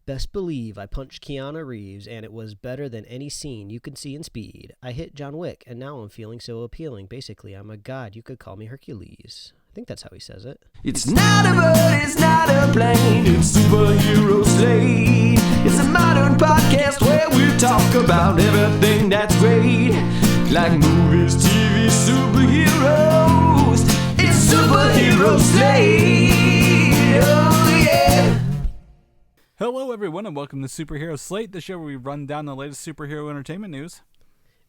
Best believe I punched Keanu Reeves, and it was better than any scene you could see in Speed. I hit John Wick, and now I'm feeling so appealing. Basically, I'm a god. You could call me Hercules. I think that's how he says it. It's not a bird, it's not a plane, it's Superhero Slate. It's a modern podcast where we talk about everything that's great, like movies, TV, superheroes. It's Superhero Slate. Oh yeah. Hello, everyone, and welcome to Superhero Slate, the show where we run down the latest superhero entertainment news.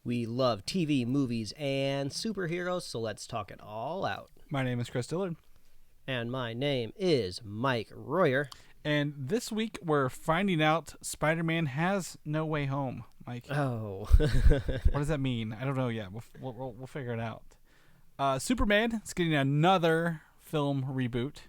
We love TV, movies, and superheroes, so let's talk it all out. My name is Chris Dillard. And my name is Mike Royer. And this week, we're finding out Spider-Man has no way home, Mike. Oh. What does that mean? I don't know yet. We'll figure it out. Superman is getting another film reboot.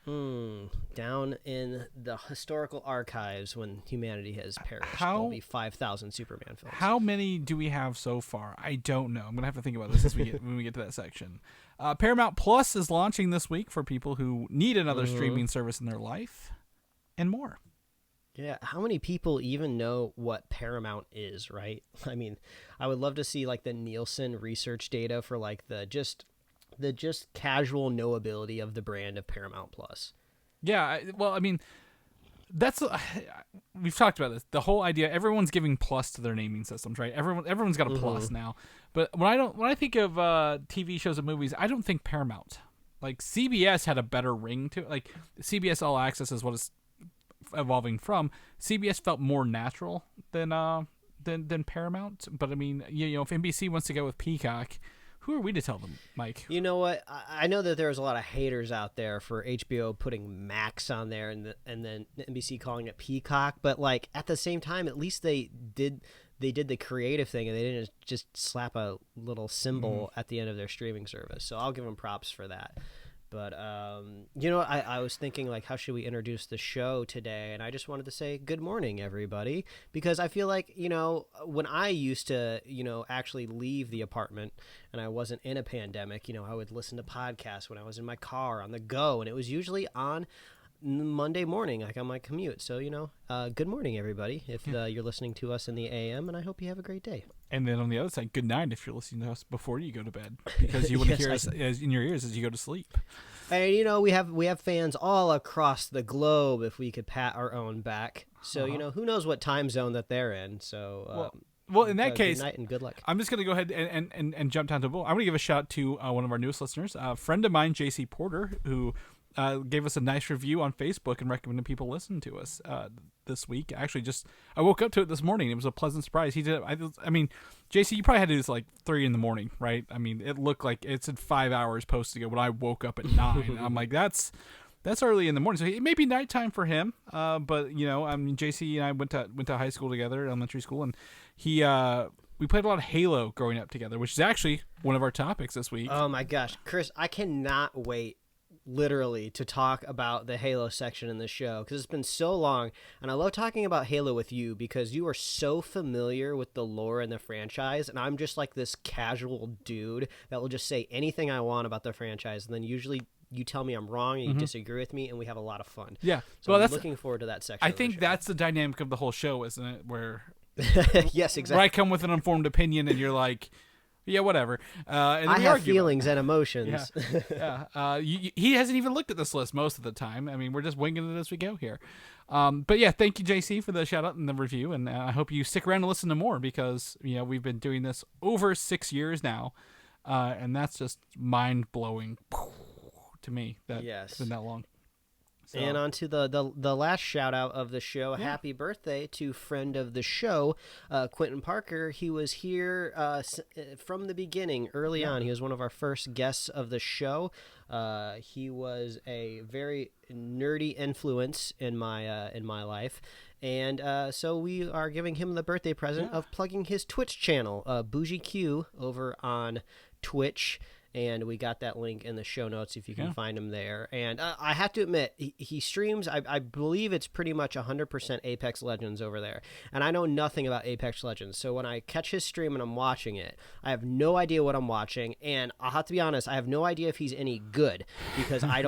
Down in the historical archives when humanity has perished, There'll be 5,000 Superman films. How many do we have so far? I don't know. I'm going to have to think about this when we get to that section. Paramount Plus is launching this week for people who need another streaming service in their life and more. Yeah, how many people even know what Paramount is, right? I mean, I would love to see like the Nielsen research data for like the just casual knowability of the brand of Paramount Plus. Yeah, well, I mean, we've talked about this. The whole idea, everyone's giving plus to their naming systems, right? Everyone's got a plus now. But when I think of TV shows and movies, I don't think Paramount. Like CBS had a better ring to it. Like CBS All Access is what it's evolving from. CBS felt more natural than Paramount. But I mean, you know, if NBC wants to go with Peacock, who are we to tell them, Mike? You know what? I know that there's a lot of haters out there for HBO putting Max on there and then NBC calling it Peacock, but like at the same time, at least they did the creative thing and they didn't just slap a little symbol at the end of their streaming service. So I'll give them props for that. But, you know, I was thinking, like, how should we introduce the show today? And I just wanted to say good morning, everybody, because I feel like, you know, when I used to, you know, actually leave the apartment and I wasn't in a pandemic, you know, I would listen to podcasts when I was in my car on the go, and it was usually on Monday morning, like on my commute. So, you know, good morning, everybody, if you're listening to us in the AM, and I hope you have a great day. And then on the other side, good night if you're listening to us before you go to bed, because you want to hear us in your ears as you go to sleep. And you know, we have fans all across the globe. If we could pat our own back, so you know, who knows what time zone that they're in. So, well, in that case, good night and good luck. I'm just going to go ahead and jump down to the bowl. I'm going to give a shout to one of our newest listeners, a friend of mine, JC Porter, who gave us a nice review on Facebook and recommended people listen to us this week. Actually, I woke up to it this morning. It was a pleasant surprise. He did. I mean, JC, you probably had to do this like 3 a.m, right? I mean, it looked like it said 5 hours posted ago when I woke up at 9. I'm like, that's early in the morning. So it may be nighttime for him. But you know, I mean, JC and I went to high school together, elementary school, and we played a lot of Halo growing up together, which is actually one of our topics this week. Oh my gosh, Chris, I cannot wait literally to talk about the Halo section in the show, because it's been so long, and I love talking about Halo with you because you are so familiar with the lore and the franchise, and I'm just like this casual dude that will just say anything I want about the franchise, and then usually you tell me I'm wrong and you disagree with me, and we have a lot of fun. Yeah, so I'm looking forward to that section. I think that's the dynamic of the whole show, isn't it? Where yes, exactly. Where I come with an informed opinion and you're like, yeah, whatever. And I have feelings and emotions. Yeah. He hasn't even looked at this list most of the time. I mean, we're just winging it as we go here. But yeah, thank you, JC, for the shout out and the review. And I hope you stick around and listen to more, because, you know, we've been doing this over 6 years now. And that's just mind blowing to me that it's been that long. So. And on to the last shout out of the show. Yeah. Happy birthday to friend of the show, Quinnton Parker. He was here from the beginning, early on. He was one of our first guests of the show. He was a very nerdy influence in my life. And so we are giving him the birthday present of plugging his Twitch channel, BougieQ, over on Twitch. and we got that link in the show notes if you can find him there. And I have to admit, he streams, I believe it's pretty much 100% Apex Legends over there, and I know nothing about Apex Legends, so when I catch his stream and I'm watching it, I have no idea what I'm watching, and I'll have to be honest, I have no idea if he's any good, because I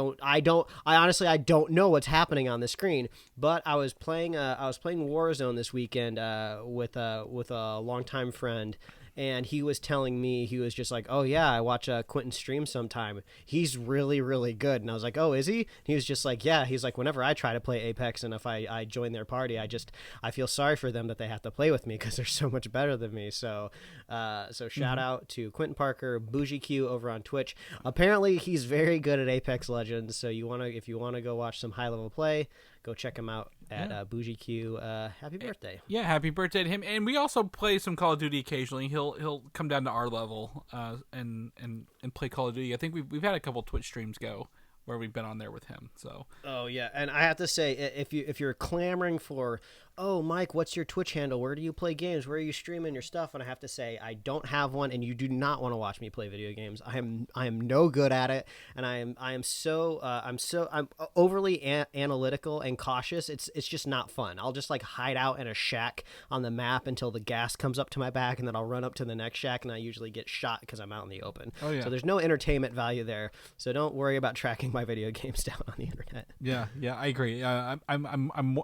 honestly don't know what's happening on the screen. But I was playing Warzone this weekend with a longtime friend, and he was telling me, he was just like, oh yeah, I watch Quinnton stream sometime. He's really, really good. And I was like, oh, is he? He was just like, yeah. He's like, whenever I try to play Apex and if I join their party, I feel sorry for them that they have to play with me because they're so much better than me. So shout out to Quinnton Parker, BougieQ over on Twitch. Apparently he's very good at Apex Legends. So if you want to go watch some high level play, go check him out at BougieQ. Happy birthday! Yeah, happy birthday to him. And we also play some Call of Duty occasionally. He'll come down to our level and play Call of Duty. I think we've had a couple Twitch streams go where we've been on there with him. So. Oh yeah, and I have to say, if you're clamoring for, oh Mike, what's your Twitch handle? Where do you play games? Where are you streaming your stuff? And I have to say, I don't have one, and you do not want to watch me play video games. I am no good at it, and I'm overly analytical and cautious. It's just not fun. I'll just like hide out in a shack on the map until the gas comes up to my back, and then I'll run up to the next shack, and I usually get shot because I'm out in the open. Oh yeah. So there's no entertainment value there. So don't worry about tracking my video games down on the internet. Yeah, I agree. I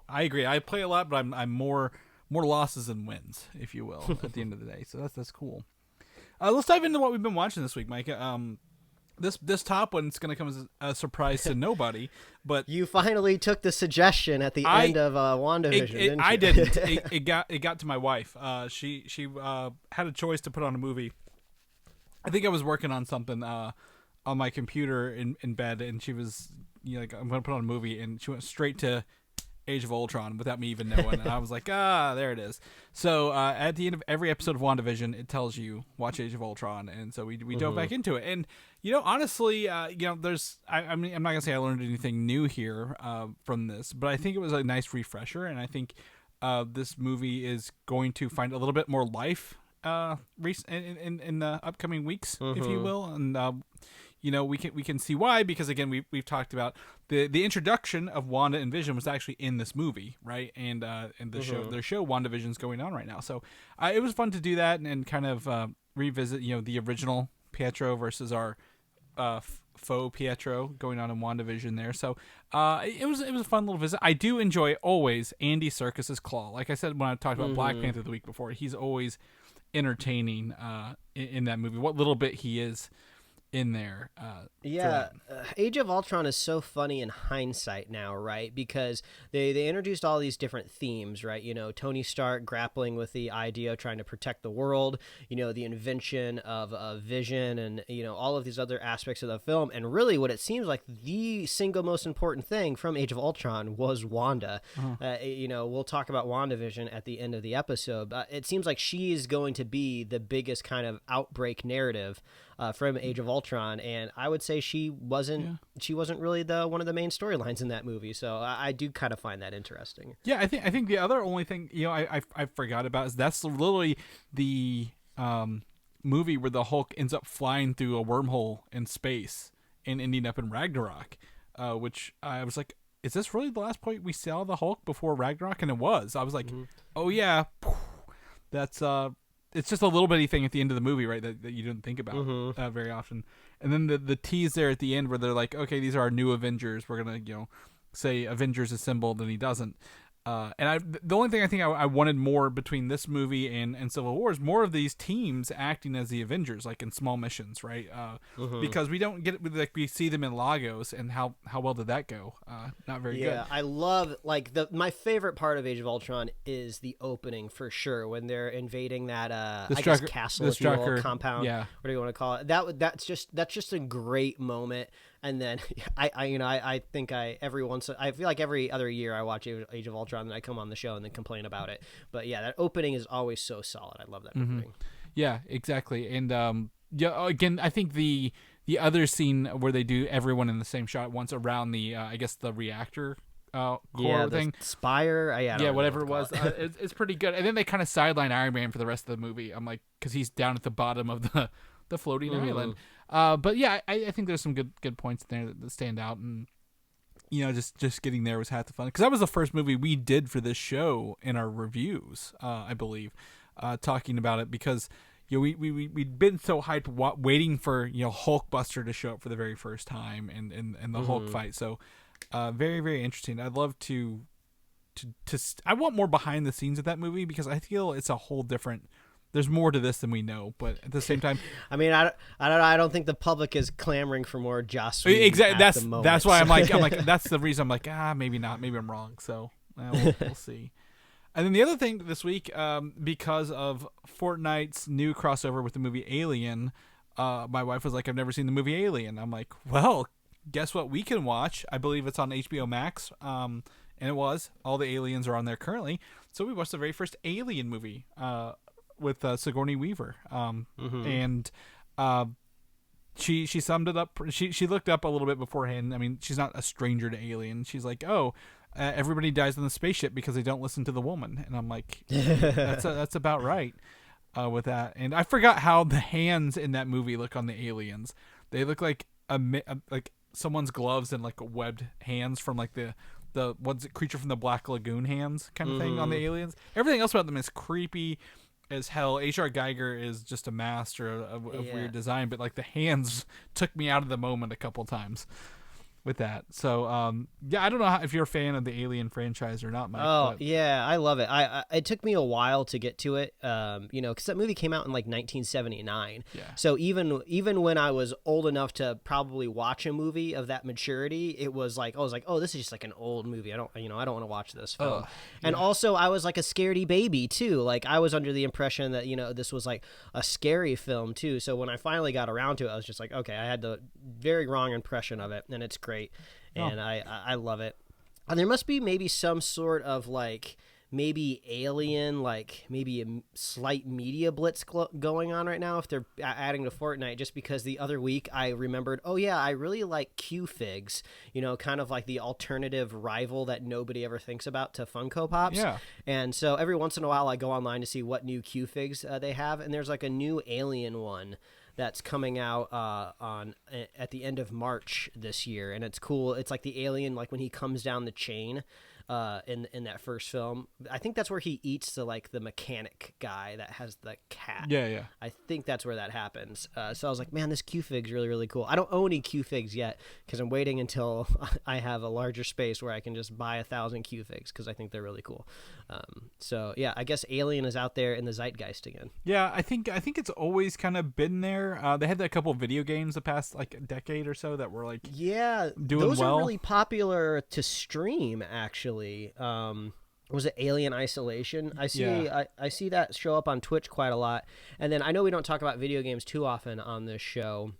agree. I play a lot, but I'm more losses than wins, if you will, at the end of the day. So that's cool. Let's dive into what we've been watching this week, Mike. This top one's going to come as a surprise to nobody, but you finally took the suggestion at the end of WandaVision. Didn't you? I didn't. It got to my wife. She had a choice to put on a movie. I think I was working on something on my computer in bed, and she was like, I'm going to put on a movie, and she went straight to Age of Ultron without me even knowing, and I was like, there it is. So at the end of every episode of WandaVision, it tells you watch Age of Ultron, and so we dove back into it. And honestly, there's I'm not gonna say I learned anything new here from this, but I think it was a nice refresher, and I think this movie is going to find a little bit more life in the upcoming weeks, if you will, and we can see why, because again we've talked about the introduction of Wanda and Vision was actually in this movie, right? And the show WandaVision's going on right now, so it was fun to do that and kind of revisit the original Pietro versus our faux Pietro going on in WandaVision there. So it was a fun little visit. I do enjoy always Andy Serkis's Claw. Like I said when I talked about Black Panther the week before, he's always entertaining in that movie. What little bit he is in there. Age of Ultron is so funny in hindsight now, right? Because they introduced all these different themes, right? Tony Stark grappling with the idea of trying to protect the world, the invention of Vision, and all of these other aspects of the film. And really what it seems like the single most important thing from Age of Ultron was Wanda. We'll talk about WandaVision at the end of the episode, but it seems like she is going to be the biggest kind of outbreak narrative from Age of Ultron, and I would say she wasn't really one of the main storylines in that movie. So I do kind of find that interesting. Yeah, I think the other only thing I forgot about is that's literally the movie where the Hulk ends up flying through a wormhole in space and ending up in Ragnarok, which I was like, is this really the last point we saw the Hulk before Ragnarok? And it was. I was like, oh yeah, that's it's just a little bitty thing at the end of the movie, right, that you didn't think about very often. And then the tease there at the end where they're like, okay, these are our new Avengers. We're going to, say Avengers assembled, and he doesn't. The only thing I think I wanted more between this movie and Civil War is more of these teams acting as the Avengers, like in small missions, right? Because we don't get we see them in Lagos, and how well did that go? Not very good. Yeah, I love my favorite part of Age of Ultron is the opening for sure, when they're invading that castle, compound, what do you want to call it? That's just a great moment. And then I feel like every other year I watch Age of Ultron and I come on the show and then complain about it. But yeah, that opening is always so solid. I love that opening. Yeah, exactly. And again, I think the other scene where they do everyone in the same shot once around the the reactor core thing, Spire, whatever it was, it's pretty good. And then they kind of sideline Iron Man for the rest of the movie. I'm like, because he's down at the bottom of the floating island. But yeah, I think there's some good points in there that stand out, and just getting there was half the fun, because that was the first movie we did for this show in our reviews, I believe, talking about it, because we'd been so hyped waiting for Hulkbuster to show up for the very first time and the Hulk fight. So very, very interesting. I'd love to I want more behind the scenes of that movie, because I feel it's a whole different. There's more to this than we know, but at the same time, I mean, I don't think the public is clamoring for more Joss Whedon. Exactly. That's why I'm like that's the reason I'm like, maybe not, maybe I'm wrong. So we'll see. And then the other thing this week, because of Fortnite's new crossover with the movie Alien, my wife was like, I've never seen the movie Alien. I'm like, well, guess what we can watch? I believe it's on HBO Max, and it was. All the aliens are on there currently. So we watched the very first Alien movie with Sigourney Weaver. And she summed it up. She looked up a little bit beforehand. I mean, she's not a stranger to Alien. She's like, everybody dies on the spaceship because they don't listen to the woman. And I'm like, that's about right with that. And I forgot how the hands in that movie look on the aliens. They look like like someone's gloves and like webbed hands from like the what's it, Creature from the Black Lagoon hands kind of thing on the aliens. Everything else about them is creepy as hell. H.R. Geiger is just a master of weird design, but like the hands took me out of the moment a couple times with that. So I don't know if you're a fan of the Alien franchise or not, Mike. Yeah, I love it. It took me a while to get to it, because that movie came out in like 1979. Yeah. So even when I was old enough to probably watch a movie of that maturity, I was like, oh, this is just like an old movie. I don't want to watch this film. And also, I was like a scaredy baby too. Like I was under the impression that this was like a scary film too. So when I finally got around to it, I was just like, okay, I had the very wrong impression of it, and it's great. And I love it. And there must be maybe some sort of like maybe Alien, like maybe a slight media blitz going on right now if they're adding to Fortnite, just because the other week I remembered, I really like Q-Figs, kind of like the alternative rival that nobody ever thinks about to Funko Pops. Yeah. And so every once in a while I go online to see what new Q-Figs they have, and there's like a new Alien one that's coming out at the end of March this year, and it's cool. It's like the alien, like when he comes down the chain in that first film. I think that's where he eats the mechanic guy that has the cat. Yeah. I think that's where that happens. So I was like, man, this Q-Fig's really, really cool. I don't own any Q-Figs yet because I'm waiting until I have a larger space where I can just buy 1,000 Q-Figs because I think they're really cool. So yeah, I guess Alien is out there in the zeitgeist again. Yeah, I think it's always kind of been there. They had a couple of video games the past like decade or so that were like doing those well. Are really popular to stream actually. Was it Alien Isolation? I see that show up on Twitch quite a lot. And then I know we don't talk about video games too often on this show,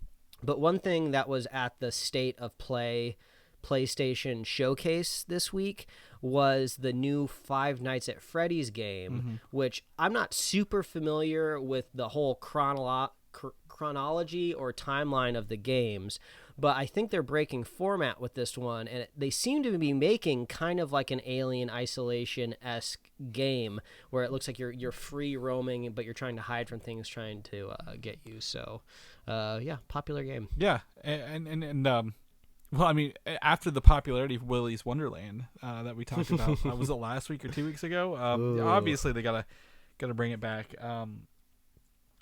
but one thing that was at the State of Play PlayStation showcase this week was the new Five Nights at Freddy's game, which I'm not super familiar with the whole chronology or timeline of the games, but I think they're breaking format with this one, and they seem to be making kind of like an Alien Isolation-esque game where it looks like you're free roaming, but you're trying to hide from things trying to get you. So, popular game. Yeah, and well, I mean, after the popularity of Willy's Wonderland that we talked about, was it last week or 2 weeks ago? Obviously, they gotta bring it back.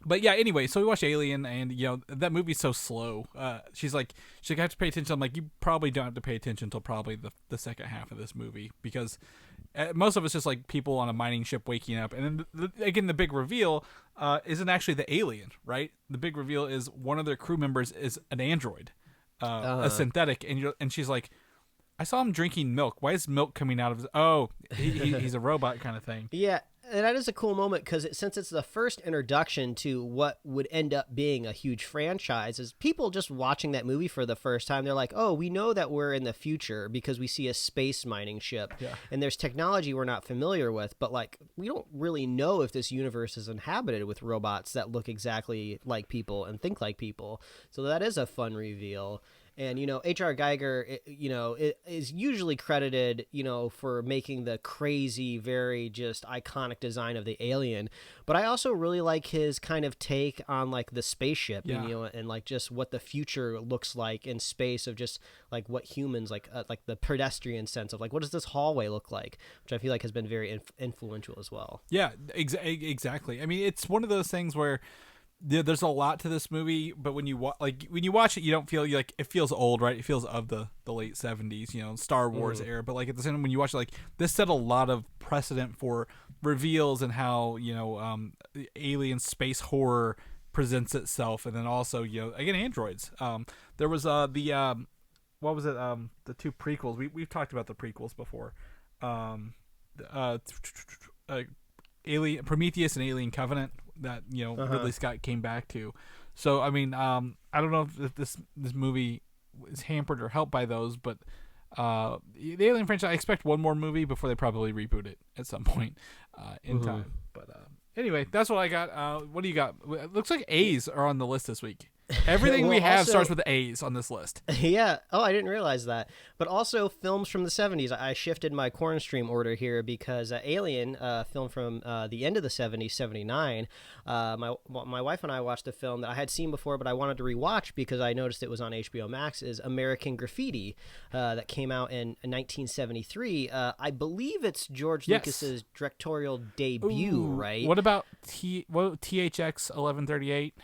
But yeah, anyway, so we watched Alien, and that movie's so slow. She's like, I have to pay attention. I'm like, you probably don't have to pay attention until probably the second half of this movie, because most of it's just like people on a mining ship waking up, and then again, the big reveal isn't actually the alien, right? The big reveal is one of their crew members is an android, a synthetic, and she's like, I saw him drinking milk. Why is milk coming out of his? Oh, he's a robot kind of thing. Yeah. And that is a cool moment because since it's the first introduction to what would end up being a huge franchise, is people just watching that movie for the first time, they're like, oh, we know that we're in the future because we see a space mining ship and there's technology we're not familiar with, but like we don't really know if this universe is inhabited with robots that look exactly like people and think like people. So that is a fun reveal. And H.R. Geiger, is usually credited, for making the crazy, very just iconic design of the alien. But I also really like his kind of take on like the spaceship, and like just what the future looks like in space, of just like what humans like the pedestrian sense of like what does this hallway look like, which I feel like has been very influential as well. Yeah, exactly. I mean, it's one of those things where there's a lot to this movie, but when you watch it, you don't feel like it feels old, right? It feels of the late 70s, Star Wars era. But like at the same time, when you watch it, like this set a lot of precedent for reveals and how alien space horror presents itself, and then also again androids. There was the what was it? The two prequels. We've talked about the prequels before. Alien Prometheus and Alien Covenant that Ridley Scott came back to. So I mean, I don't know if this movie is hampered or helped by those, but the Alien franchise, I expect one more movie before they probably reboot it at some point in time. But anyway, that's what I got. What do you got? It looks like A's are on the list this week. Everything we have starts with A's on this list. Yeah. Oh, I didn't realize that. But also films from the 70s. I shifted my corn stream order here because Alien, film from the end of the 70s, 79. My wife and I watched a film that I had seen before, but I wanted to rewatch because I noticed it was on HBO Max, is American Graffiti, that came out in 1973. I believe it's George Lucas's directorial debut, right? What about THX 1138?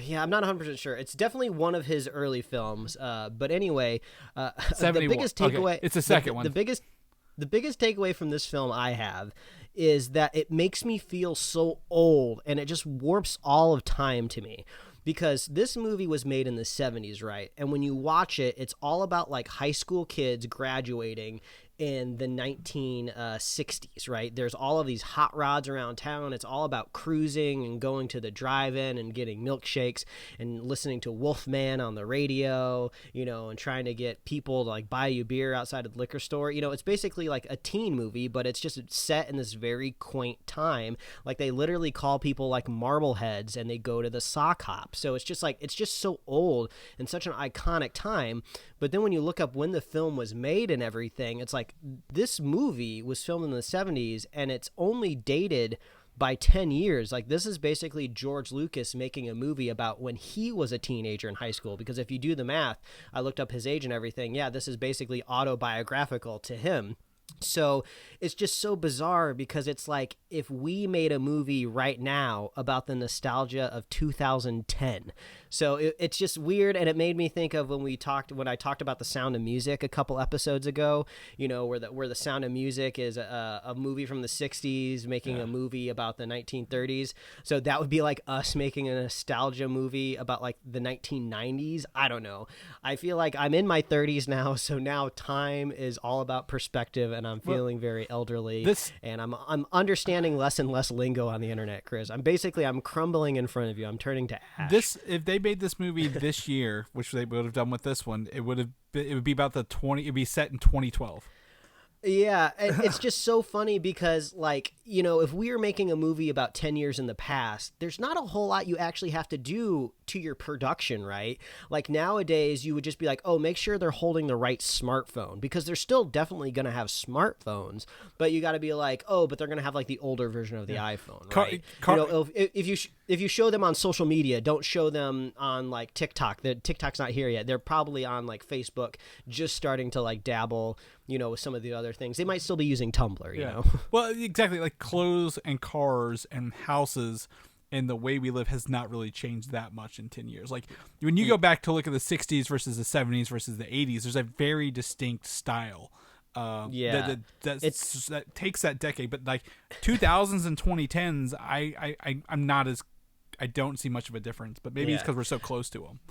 Yeah, I'm not 100% sure. It's definitely one of his early films. But anyway, the 71. biggest takeaway... Okay. It's the second one. The biggest takeaway from this film I have is that it makes me feel so old, and it just warps all of time to me. Because this movie was made in the 70s, right? And when you watch it, it's all about like high school kids graduating in the 1960s, right? There's all of these hot rods around town. It's all about cruising and going to the drive-in and getting milkshakes and listening to Wolfman on the radio, and trying to get people to like buy you beer outside of the liquor store. It's basically like a teen movie, but it's just set in this very quaint time. Like they literally call people like Marbleheads, and they go to the sock hop. So it's just so old and such an iconic time. But then when you look up when the film was made and everything, it's like this movie was filmed in the 70s and it's only dated by 10 years. Like this is basically George Lucas making a movie about when he was a teenager in high school. Because if you do the math, I looked up his age and everything. Yeah, this is basically autobiographical to him. So it's just so bizarre because it's like if we made a movie right now about the nostalgia of 2010. So it's just weird, and it made me think of when I talked about The Sound of Music a couple episodes ago, where the Sound of Music is a movie from the 60s making a movie about the 1930s. So that would be like us making a nostalgia movie about like the 1990s. I don't know. I feel like I'm in my 30s now, so now time is all about perspective, and I'm feeling very elderly, and I'm understanding less and less lingo on the internet, Chris. I'm crumbling in front of you. I'm turning to ash. If they made this movie this year, which they would have done with this one, it would be about it'd be set in 2012. Yeah, it's just so funny because, like, if we were making a movie about 10 years in the past, there's not a whole lot you actually have to do to your production, right? Like, nowadays, you would just be like, oh, make sure they're holding the right smartphone, because they're still definitely going to have smartphones, but you got to be like, oh, but they're going to have, like, the older version of the iPhone, right? If you show them on social media, don't show them on, like, TikTok. TikTok's not here yet. They're probably on, like, Facebook, just starting to, like, dabble, with some of the other things. They might still be using Tumblr, you know? Well, exactly. Like clothes and cars and houses and the way we live has not really changed that much in 10 years. Like when you go back to look at the 60s versus the 70s versus the 80s, there's a very distinct style. That takes that decade. But like 2000s and 2010s, I don't see much of a difference. But maybe it's because we're so close to them.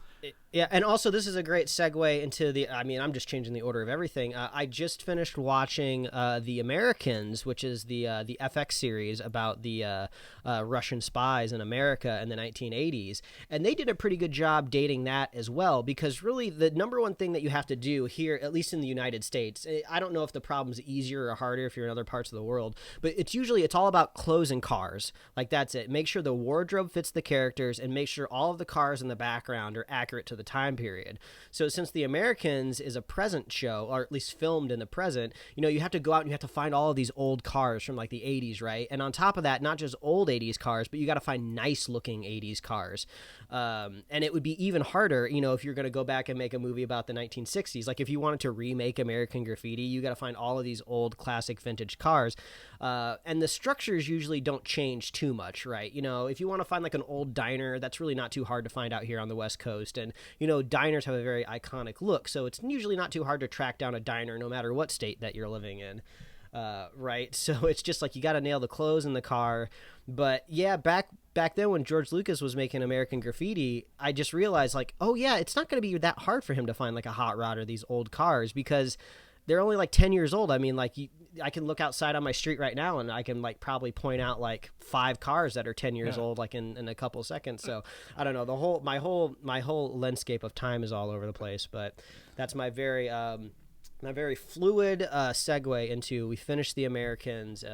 Yeah, and also this is a great segue into I'm just changing the order of everything. I just finished watching The Americans, which is the FX series about the Russian spies in America in the 1980s. And they did a pretty good job dating that as well, because really the number one thing that you have to do here, at least in the United States, I don't know if the problem's easier or harder if you're in other parts of the world, but it's all about clothes and cars. Like that's it. Make sure the wardrobe fits the characters and make sure all of the cars in the background are accurate to the time period. So since The Americans is a present show, or at least filmed in the present, you have to go out and you have to find all of these old cars from like the 80s, right? And on top of that, not just old 80s cars, but you got to find nice looking 80s cars. And it would be even harder, if you're going to go back and make a movie about the 1960s. Like if you wanted to remake American Graffiti, you got to find all of these old classic vintage cars. And the structures usually don't change too much, right? If you want to find like an old diner, that's really not too hard to find out here on the West Coast. And, diners have a very iconic look. So it's usually not too hard to track down a diner no matter what state that you're living in. Right. So it's just like you got to nail the clothes in the car. But yeah, back then when George Lucas was making American Graffiti, I just realized like, oh yeah, it's not going to be that hard for him to find like a hot rod or these old cars because they're only like 10 years old. I mean, like I can look outside on my street right now and I can like probably point out like 5 cars that are 10 years old, like in a couple of seconds. So I don't know, my whole landscape of time is all over the place, but that's my very fluid segue into we finished The Americans,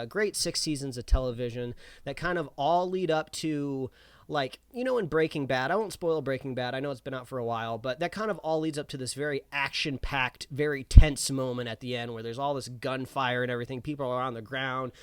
great 6 seasons of television that kind of all lead up to like, in Breaking Bad, I won't spoil Breaking Bad, I know it's been out for a while, but that kind of all leads up to this very action-packed, very tense moment at the end where there's all this gunfire and everything. People are on the ground,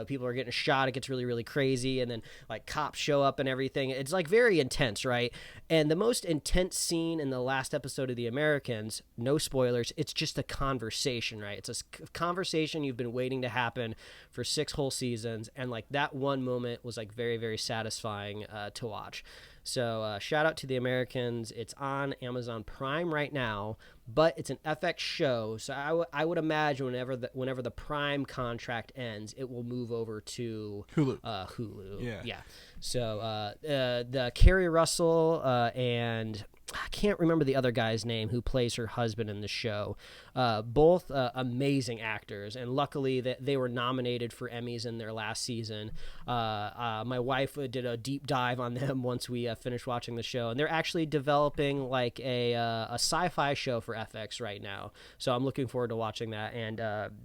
people are getting shot, it gets really, really crazy, and then like cops show up and everything. It's like very intense, right? And the most intense scene in the last episode of The Americans, no spoilers, it's just a conversation, right? It's a conversation you've been waiting to happen for 6 whole seasons, and like that one moment was like very, very satisfying to watch. So shout out to The Americans. It's on Amazon Prime right now, but it's an FX show. So I would imagine whenever the Prime contract ends, it will move over to Hulu. Hulu. Yeah. So the Kerry Russell and I can't remember the other guy's name who plays her husband in the show. Both amazing actors, and luckily they were nominated for Emmys in their last season. My wife did a deep dive on them once we finished watching the show, and they're actually developing like a sci-fi show for FX right now. So I'm looking forward to watching that. And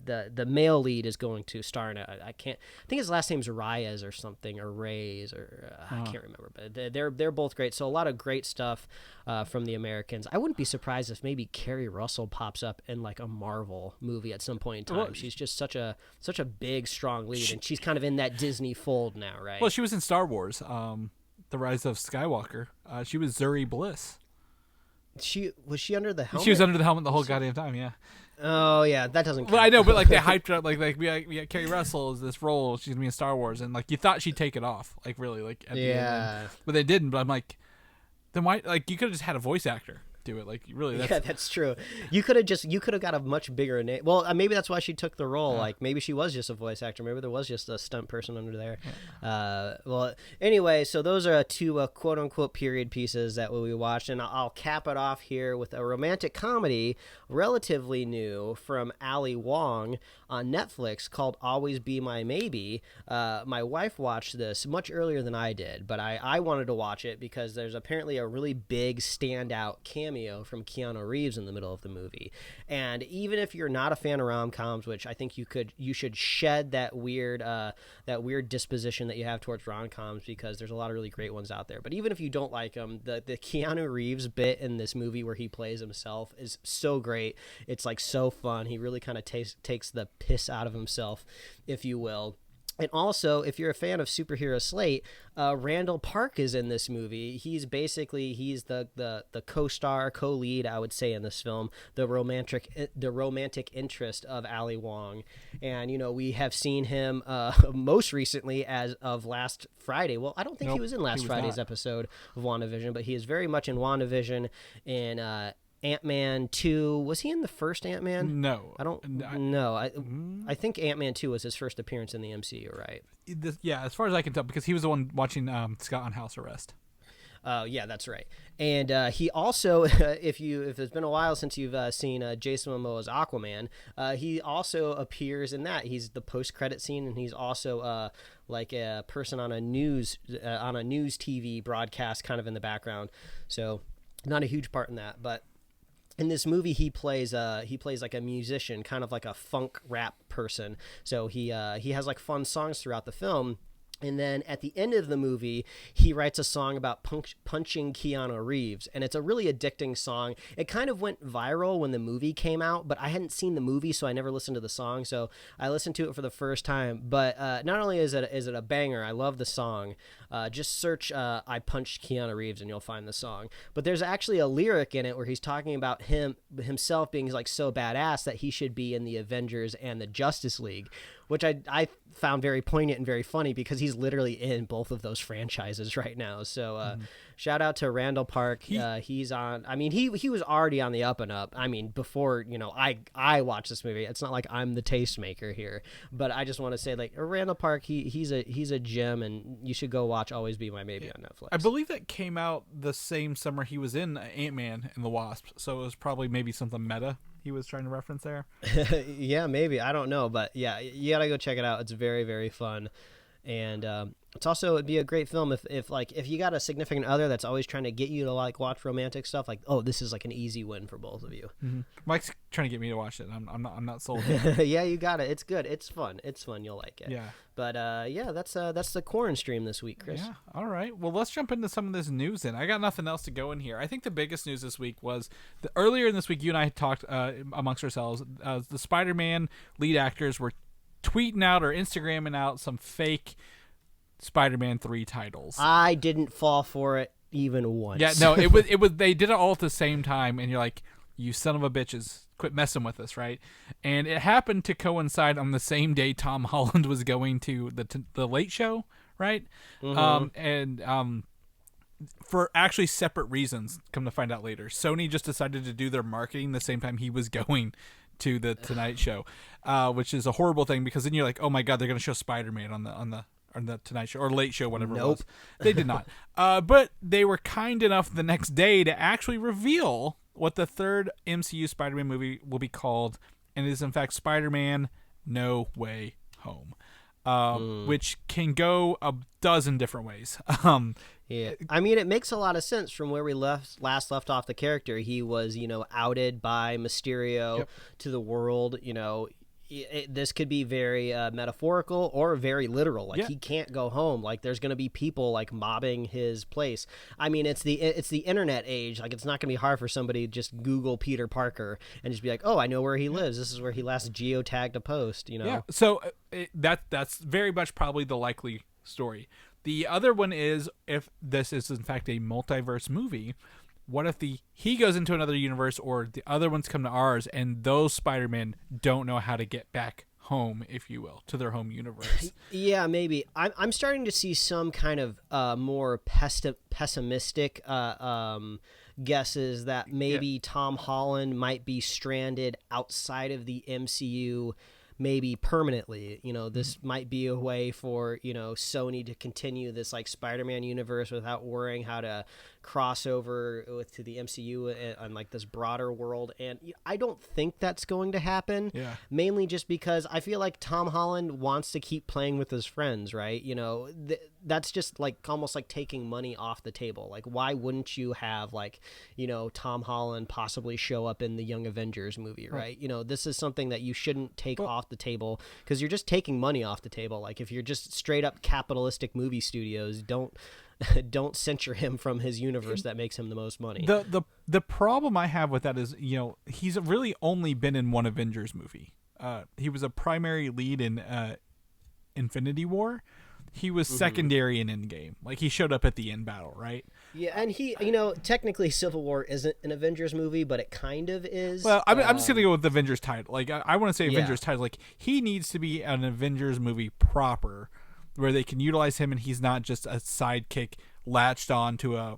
the male lead is going to star in it. I think his last name's Reyes or something, or Reyes, or I can't remember, but they're both great. So a lot of great stuff from The Americans. I wouldn't be surprised if maybe Kerry Russell pops up in like a Marvel movie at some point in time. Well, she's just such a big, strong lead, and she's kind of in that Disney fold now, right? Well, she was in Star Wars, The Rise of Skywalker. She was Zuri Bliss. Was she under the helmet? She was under the helmet the whole goddamn time, yeah. Oh yeah, that doesn't count. Well, I know, but like they hyped her up, like we got Kerry Russell as this role. She's gonna be in Star Wars, and like you thought she'd take it off, like really, like at the end. But they didn't. But I'm like, then why? Like you could have just had a voice actor do it. Like really, that's true. You could have got a much bigger name. Well, maybe that's why she took the role. Like maybe she was just a voice actor. Maybe there was just a stunt person under there. Well, anyway, so those are 2 quote unquote period pieces that we watched, and I'll cap it off here with a romantic comedy, relatively new, from Ali Wong on Netflix called Always Be My Maybe. My wife watched this much earlier than I did, but I wanted to watch it because there's apparently a really big standout cameo from Keanu Reeves in the middle of the movie. And even if you're not a fan of rom-coms, which I think you should shed that weird disposition that you have towards rom-coms, because there's a lot of really great ones out there. But even if you don't like them, the Keanu Reeves bit in this movie where he plays himself is so great. It's like so fun. He really kind of takes the piss out of himself, if you will. And also, if you're a fan of Superhero Slate, Randall Park is in this movie. He's the co-star, co-lead, I would say, in this film, the romantic interest of Ali Wong. And, we have seen him most recently as of last Friday. Well, I don't think he was in last Friday's episode of WandaVision, but he is very much in WandaVision and Ant-Man 2. Was he in the first Ant-Man? No. I think Ant-Man 2 was his first appearance in the MCU, right? Yeah, as far as I can tell, because he was the one watching Scott on house arrest. Yeah, that's right. And he also, if it's been a while since you've seen Jason Momoa's Aquaman, he also appears in that. He's the post-credit scene, and he's also like a person on a news TV broadcast kind of in the background. So not a huge part in that, but in this movie, he plays like a musician, kind of like a funk rap person. So he has like fun songs throughout the film. And then at the end of the movie, he writes a song about punching Keanu Reeves. And it's a really addicting song. It kind of went viral when the movie came out, but I hadn't seen the movie, so I never listened to the song. So I listened to it for the first time. But not only is it a banger, I love the song. Just search I Punched Keanu Reeves and you'll find the song. But there's actually a lyric in it where he's talking about himself being like so badass that he should be in the Avengers and the Justice League, which I found very poignant and very funny because he's literally in both of those franchises right now. So shout out to Randall Park. He's on. I mean, he was already on the up and up. I mean, before I watched this movie. It's not like I'm the tastemaker here, but I just want to say like Randall Park. He's a gem, and you should go watch Always Be My Maybe on Netflix. I believe that came out the same summer he was in Ant-Man and the Wasp, so it was probably maybe something meta he was trying to reference there. Yeah, maybe. I don't know, but yeah, you gotta go check it out. It's very, very fun. And it'd be a great film if you got a significant other that's always trying to get you to like watch romantic stuff. Like, oh, this is like an easy win for both of you. Mm-hmm. Mike's trying to get me to watch it. I'm not sold. Yeah, you got it. It's good. It's fun. You'll like it. Yeah. But that's the Corn stream this week, Chris. Yeah. All right. Well, let's jump into some of this news. Then I got nothing else to go in here. I think the biggest news this week was earlier in this week, you and I had talked amongst ourselves. The Spider-Man lead actors were tweeting out or Instagramming out some fake Spider-Man 3 titles. I didn't fall for it even once. Yeah, no, it was they did it all at the same time, and you're like, you son of a bitches, quit messing with us, right? And it happened to coincide on the same day Tom Holland was going to the Late Show, right? Mm-hmm. For actually separate reasons, come to find out later, Sony just decided to do their marketing the same time he was going to the Tonight Show, which is a horrible thing because then you're like, oh my god, they're going to show Spider-Man on the Tonight Show or Late Show, whatever it was. They did not. But they were kind enough the next day to actually reveal what the third MCU Spider-Man movie will be called, and it is in fact Spider-Man No Way Home, which can go a dozen different ways. Yeah, I mean, it makes a lot of sense from where we last left off the character. He was, outed by Mysterio to the world. This could be very metaphorical or very literal. Like he can't go home. Like there's going to be people like mobbing his place. I mean, it's the internet age. Like it's not going to be hard for somebody to just Google Peter Parker and just be like, oh, I know where he lives. This is where he last geotagged a post. Yeah. So that's very much probably the likely story. The other one is if this is in fact a multiverse movie. What if he goes into another universe or the other ones come to ours and those Spider-Men don't know how to get back home, if you will, to their home universe? Yeah, maybe. I'm starting to see some kind of more pessimistic guesses that maybe Tom Holland might be stranded outside of the MCU maybe permanently. This might be a way for, Sony to continue this like Spider-Man universe without worrying how to cross over to the MCU and like this broader world. And I don't think that's going to happen. Yeah. Mainly just because I feel like Tom Holland wants to keep playing with his friends, right? That's just like almost like taking money off the table. Like, why wouldn't you have like, Tom Holland possibly show up in the Young Avengers movie, right? This is something that you shouldn't take off the table because you're just taking money off the table. Like if you're just straight up capitalistic movie studios, don't censure him from his universe that makes him the most money. The problem I have with that is, he's really only been in one Avengers movie. He was a primary lead in Infinity War. He was secondary in Endgame. Like he showed up at the end battle, right? Yeah, and he, technically Civil War isn't an Avengers movie, but it kind of is. Well, I'm just gonna go with the Avengers title. Like I want to say Avengers title. Like he needs to be an Avengers movie proper, where they can utilize him and he's not just a sidekick latched on to a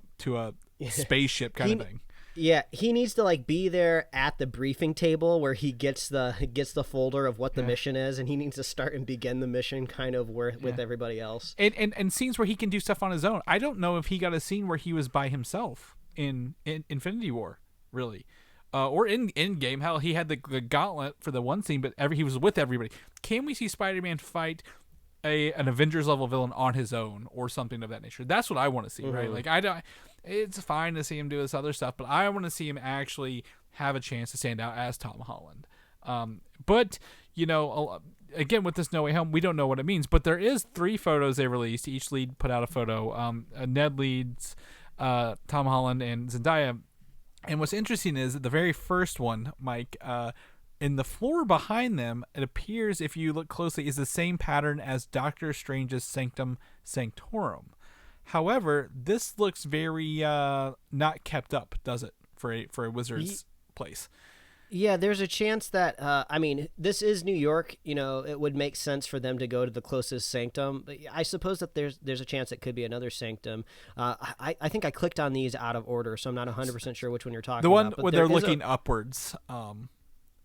spaceship kind of thing. Yeah, he needs to like be there at the briefing table where he gets the folder of what the mission is, and he needs to start and begin the mission kind of with everybody else. And scenes where he can do stuff on his own. I don't know if he got a scene where he was by himself in Infinity War, really. Or in Endgame. Hell, he had the gauntlet for the one scene, but he was with everybody. Can we see Spider-Man fight an Avengers level villain on his own or something of that nature? That's what I want to see, right? Like it's fine to see him do this other stuff, but I want to see him actually have a chance to stand out as Tom Holland. But again, with this No Way Home, we don't know what it means, but there is 3 photos they released. Each lead put out a photo. Ned leads, Tom Holland, and Zendaya. And what's interesting is that the very first one, Mike, in the floor behind them, it appears, if you look closely, is the same pattern as Doctor Strange's Sanctum Sanctorum. However, this looks very not kept up, does it, for a wizard's place? Yeah, there's a chance that, I mean, this is New York. You know, it would make sense for them to go to the closest sanctum. But I suppose that there's a chance it could be another sanctum. I think I clicked on these out of order, so I'm not 100% sure which one you're talking The one about. where they're looking upwards, and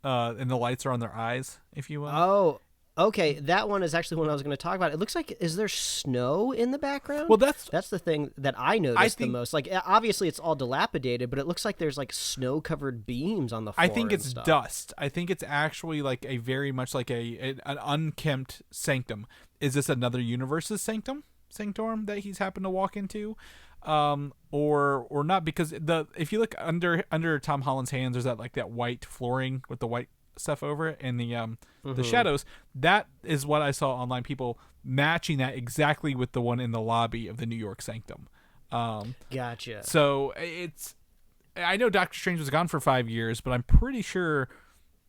the lights are on their eyes, if you will. Oh, okay. That one is actually one I was going to talk about. It looks like, is there snow in the background? Well, that's the thing that I noticed the most. Like, obviously it's all dilapidated, but it looks like there's like snow-covered beams on the floor. I think it's dust. I think it's actually like a very much like an unkempt sanctum. Is this another universe's sanctorum that he's happened to walk into? Or not, because if you look under Tom Holland's hands, there's that white flooring with the white stuff over it, and the shadows. That is what I saw online, people matching that exactly with the one in the lobby of the New York Sanctum. Gotcha. So I know Doctor Strange was gone for 5 years, but I'm pretty sure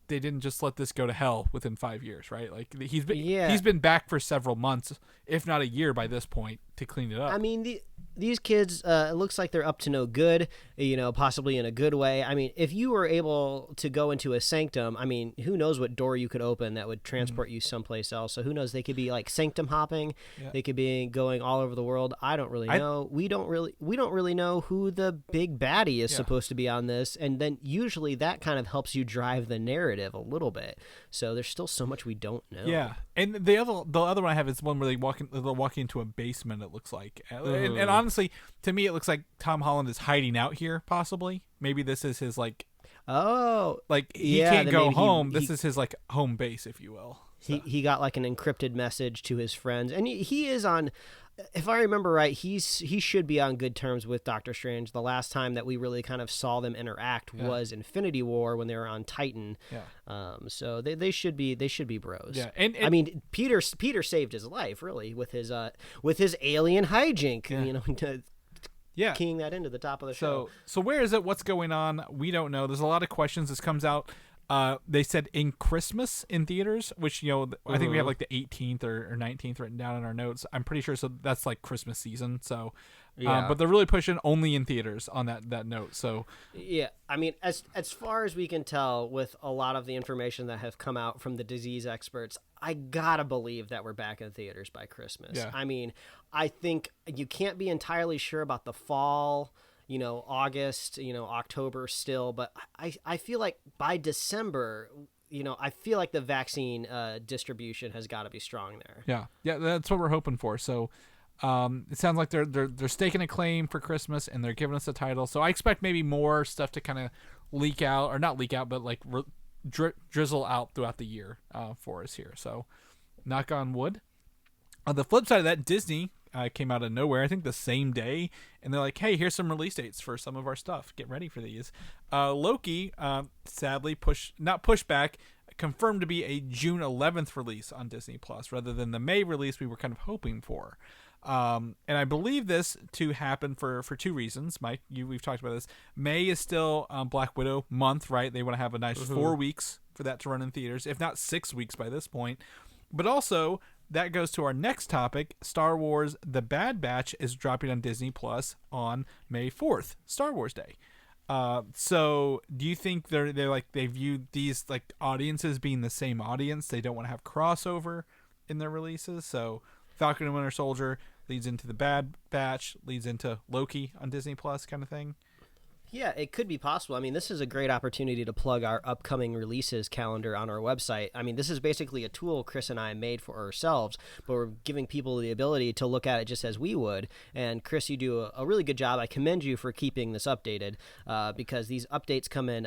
they didn't just let this go to hell within 5 years, right? Like he's been back for several months, if not a year by this point, to clean it up. I mean, these kids, it looks like they're up to no good, you know, possibly in a good way. I mean, if you were able to go into a sanctum, I mean, who knows what door you could open that would transport you someplace else. So who knows? They could be like sanctum hopping. Yeah. They could be going all over the world. I don't really know. We don't really know who the big baddie is supposed to be on this. And then usually that kind of helps you drive the narrative a little bit. So there's still so much we don't know. Yeah. And the other one I have is one where they're walking into a basement, it looks like. And honestly, to me, it looks like Tom Holland is hiding out here, possibly. Maybe this is his, like... Oh. Like, he can't go home. This is his, like, home base, if you will. So. He got, like, an encrypted message to his friends. And he is on... If I remember right, he should be on good terms with Doctor Strange. The last time that we really kind of saw them interact was Infinity War when they were on Titan. Yeah. So they should be bros. Yeah. And I mean, Peter saved his life really with his alien hijink. Yeah. You know, keying that into the top of the show. So where is it? What's going on? We don't know. There's a lot of questions. This comes out. They said in Christmas in theaters, which, you know, I think we have like the 18th or 19th written down in our notes. I'm pretty sure. So that's like Christmas season. So, but they're really pushing only in theaters on that note. So, yeah, I mean, as far as we can tell with a lot of the information that have come out from the disease experts, I gotta believe that we're back in theaters by Christmas. Yeah. I mean, I think you can't be entirely sure about the fall, you know, August, you know, October still, but I feel like by December, you know, I feel like the vaccine distribution has got to be strong there. Yeah, that's what we're hoping for. So it sounds like they're staking a claim for Christmas, and they're giving us a title. So I expect maybe more stuff to kind of leak out, or not leak out, but like drizzle out throughout the year for us here. So knock on wood. On the flip side of that, Disney came out of nowhere, I think the same day, and they're like, hey, here's some release dates for some of our stuff. Get ready for these. Loki, sadly, pushed back, confirmed to be a June 11th release on Disney Plus rather than the May release we were kind of hoping for. And I believe this to happen for two reasons. Mike, we've talked about this. May is still Black Widow month, right? They want to have a nice 4 weeks for that to run in theaters, if not 6 weeks by this point. But also, that goes to our next topic. Star Wars The Bad Batch is dropping on Disney Plus on May 4th, Star Wars Day. So do you think they're like, they view these like audiences being the same audience? They don't want to have crossover in their releases. So Falcon and Winter Soldier leads into The Bad Batch, leads into Loki on Disney Plus kind of thing. Yeah, it could be possible. I mean, this is a great opportunity to plug our upcoming releases calendar on our website. I mean, this is basically a tool Chris and I made for ourselves, but we're giving people the ability to look at it just as we would. And Chris, you do a really good job. I commend you for keeping this updated because these updates come in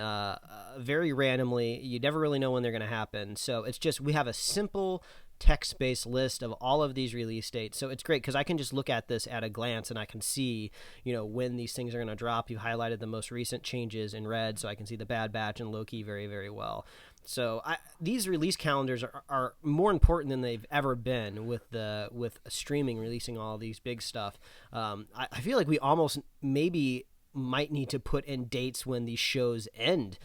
very randomly. You never really know when they're going to happen. So it's just, we have a simple text-based list of all of these release dates. So it's great because I can just look at this at a glance and I can see, you know, when these things are going to drop. You highlighted the most recent changes in red, so I can see The Bad Batch and Loki very, very well. So these release calendars are more important than they've ever been with streaming releasing all these big stuff. I feel like we almost maybe might need to put in dates when these shows end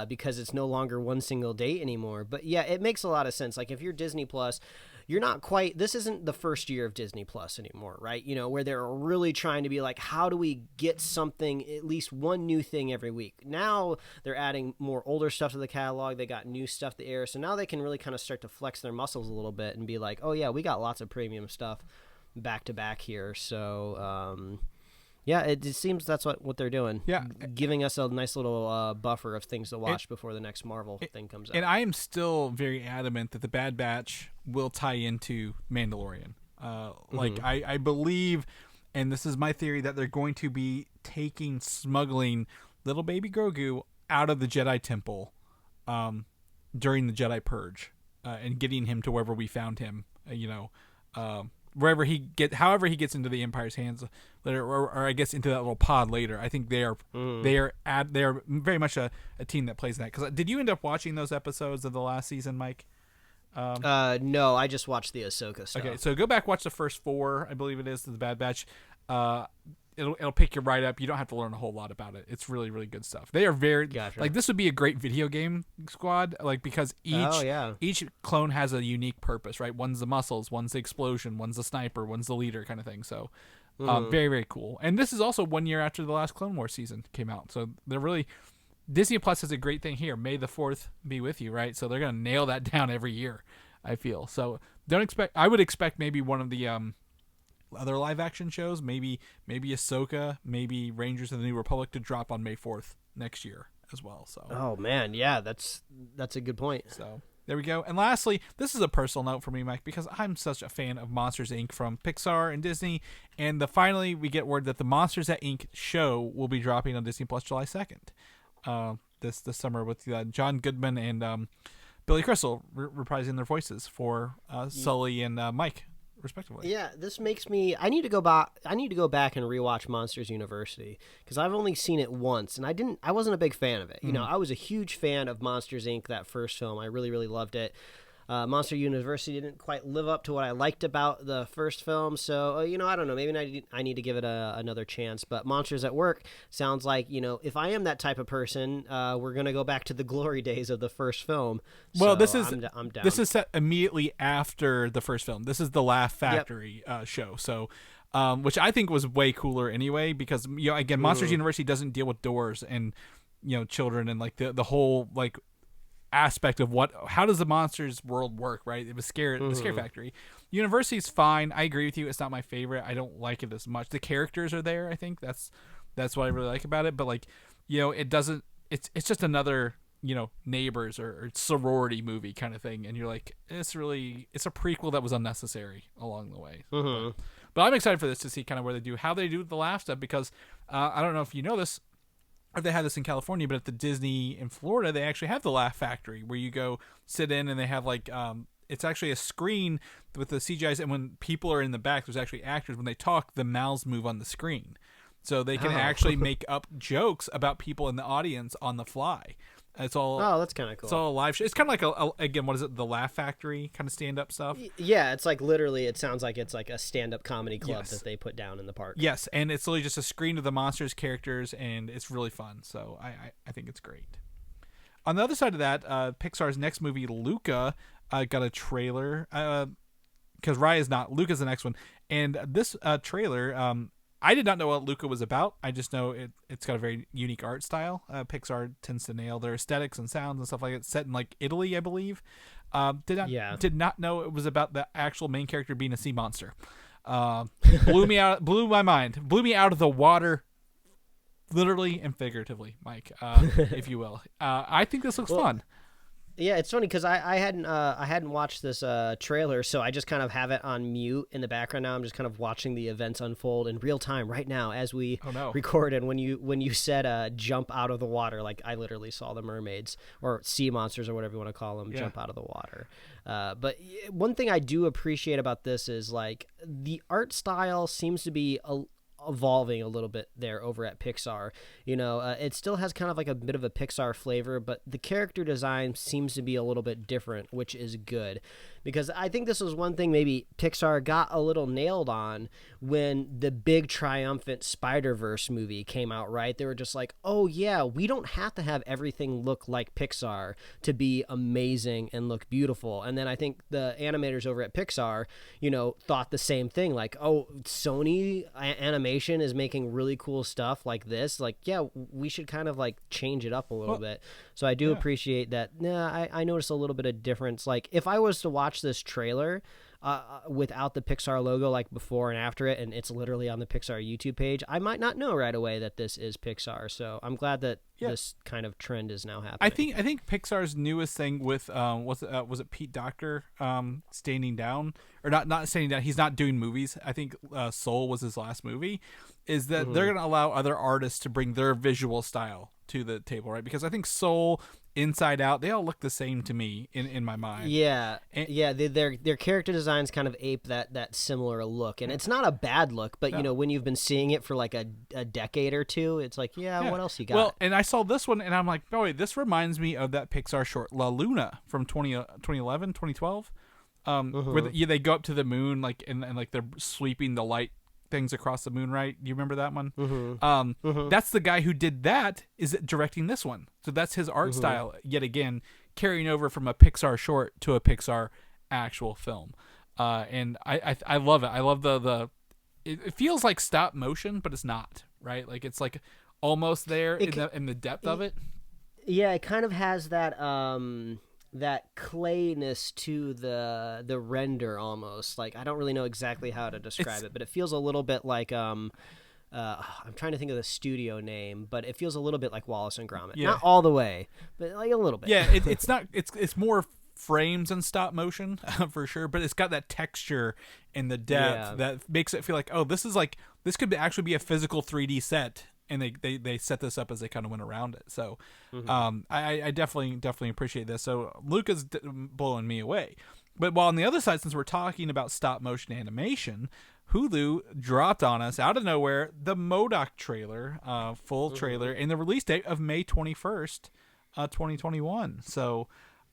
because it's no longer one single date anymore. But yeah, it makes a lot of sense. Like if you're Disney Plus, you're not quite, this isn't the first year of Disney Plus anymore, right? You know, where they're really trying to be like, how do we get something, at least one new thing every week? Now they're adding more older stuff to the catalog. They got new stuff to air. So now they can really kind of start to flex their muscles a little bit and be like, oh yeah, we got lots of premium stuff back to back here. So, yeah, it seems that's what they're doing. Yeah. Giving us a nice little buffer of things to watch before the next Marvel thing comes out. And I am still very adamant that the Bad Batch will tie into Mandalorian. I believe, and this is my theory, that they're going to be smuggling little baby Grogu out of the Jedi Temple during the Jedi Purge and getting him to wherever we found him, wherever however he gets into the Empire's hands later, or I guess into that little pod later. I think they are very much a team that plays in that. Because did you end up watching those episodes of the last season, Mike? No, I just watched the Ahsoka stuff. Okay, so go back, watch the first 4, I believe it is, the Bad Batch. It'll pick you right up. You don't have to learn a whole lot about it. It's really, really good stuff. They are very like, this would be a great video game squad, like, because each clone has a unique purpose, right? One's the muscles, one's the explosion, one's the sniper, one's the leader, kind of thing. So very, very cool. And this is also 1 year after the last Clone Wars season came out. So they're really, Disney Plus has a great thing here. May the 4th be with you, right? So they're gonna nail that down every year, I feel. So I would expect maybe one of the other live action shows, maybe Ahsoka, maybe Rangers of the New Republic, to drop on May 4th next year as well. So oh man, yeah, that's a good point. So there we go. And lastly, this is a personal note for me, Mike, because I'm such a fan of Monsters Inc. from Pixar and Disney, and finally we get word that the Monsters Inc. show will be dropping on Disney Plus July 2nd this summer with John Goodman and Billy Crystal reprising their voices for Sully and Mike, respectively. Yeah, this makes me. I need to go back and rewatch Monsters University because I've only seen it once, and I wasn't a big fan of it. You know, I was a huge fan of Monsters Inc. That first film. I really, really loved it. Monster University didn't quite live up to what I liked about the first film, so I don't know. Maybe I need to give it another chance. But Monsters at Work sounds like, if I am that type of person, we're gonna go back to the glory days of the first film. Well, so I'm down. This is set immediately after the first film. This is the Laugh Factory show. So. Which I think was way cooler anyway, because again, Monsters University doesn't deal with doors and children and like the whole like aspect of how does the monsters world work, right? It was the Scare Factory. University's fine. I agree with you. It's not my favorite. I don't like it as much. The characters are there. I think that's what I really like about it. But like, it doesn't. It's just another neighbors or sorority movie kind of thing, and you're like, it's a prequel that was unnecessary along the way. But I'm excited for this to see kind of how they do the laugh stuff, because I don't know if you know this, or they had this in California, but at the Disney in Florida, they actually have the Laugh Factory where you go sit in, and they have like it's actually a screen with the CGIs, and when people are in the back, there's actually actors. When they talk, the mouths move on the screen, so they can actually make up jokes about people in the audience on the fly. It's all. Oh, that's kind of cool. It's all a live show. It's kind of like again, what is it? The Laugh Factory kind of stand-up stuff. Yeah, it's like literally. It sounds like it's like a stand-up comedy club that they put down in the park. Yes, and it's literally just a screen of the monsters characters, and it's really fun. So I think it's great. On the other side of that, Pixar's next movie, Luca, got a trailer. Because Raya's not. Luca's the next one, and this trailer. I did not know what Luca was about. I just know it's got a very unique art style. Pixar tends to nail their aesthetics and sounds and stuff like that. It's set in like Italy, I believe. Did not know it was about the actual main character being a sea monster. Blew my mind. Blew me out of the water, literally and figuratively, Mike, if you will. I think this looks fun. Yeah, it's funny because I hadn't watched this trailer, so I just kind of have it on mute in the background now. I'm just kind of watching the events unfold in real time right now as we record. And when you said jump out of the water, like I literally saw the mermaids or sea monsters or whatever you want to call them jump out of the water. But one thing I do appreciate about this is like the art style seems to be evolving a little bit there over at Pixar. It still has kind of like a bit of a Pixar flavor, but the character design seems to be a little bit different, which is good. Because I think this was one thing maybe Pixar got a little nailed on when the big triumphant Spider-Verse movie came out, right? They were just like, oh yeah, we don't have to have everything look like Pixar to be amazing and look beautiful. And then I think the animators over at Pixar, thought the same thing. Like, oh, Sony animation is making really cool stuff like this. Like, yeah, we should kind of like change it up a little bit. So I do appreciate that. I noticed a little bit of difference. Like, if I was to watch this trailer without the Pixar logo, like before and after it, and it's literally on the Pixar YouTube page, I might not know right away that this is Pixar. So I'm glad that this kind of trend is now happening. I think Pixar's newest thing with was it Pete Docter standing down, or not standing down? He's not doing movies. I think Soul was his last movie. Is that they're going to allow other artists to bring their visual style to the table, right? Because I think Soul, Inside Out, they all look the same to me in my mind. Yeah, their character designs kind of ape that similar look, and it's not a bad look. But when you've been seeing it for like a decade or two, it's like, what else you got? Well, and I saw this one, and I'm like, oh wait, this reminds me of that Pixar short La Luna from 2011, 2012, where they go up to the moon, like and like they're sweeping the light things across the moon, right? You remember that one? That's the guy who did that is directing this one. So that's his art style, yet again, carrying over from a Pixar short to a Pixar actual film. And I love it. I love it feels like stop motion, but it's not, right? Like it's like almost there in the depth of it. Yeah, it kind of has that that clayness to the render almost. Like, I don't really know exactly how to describe it, but it feels a little bit like I'm trying to think of the studio name, but it feels a little bit like Wallace and Gromit. Not all the way, but like a little bit. Yeah, it's more frames and stop motion for sure, but it's got that texture and the depth that makes it feel like, oh, this could actually be a physical 3D set. And they set this up as they kind of went around it. So I definitely appreciate this. So Luca's blowing me away. But while on the other side, since we're talking about stop motion animation, Hulu dropped on us out of nowhere the MODOK trailer, full trailer, and the release date of May 21st, 2021. So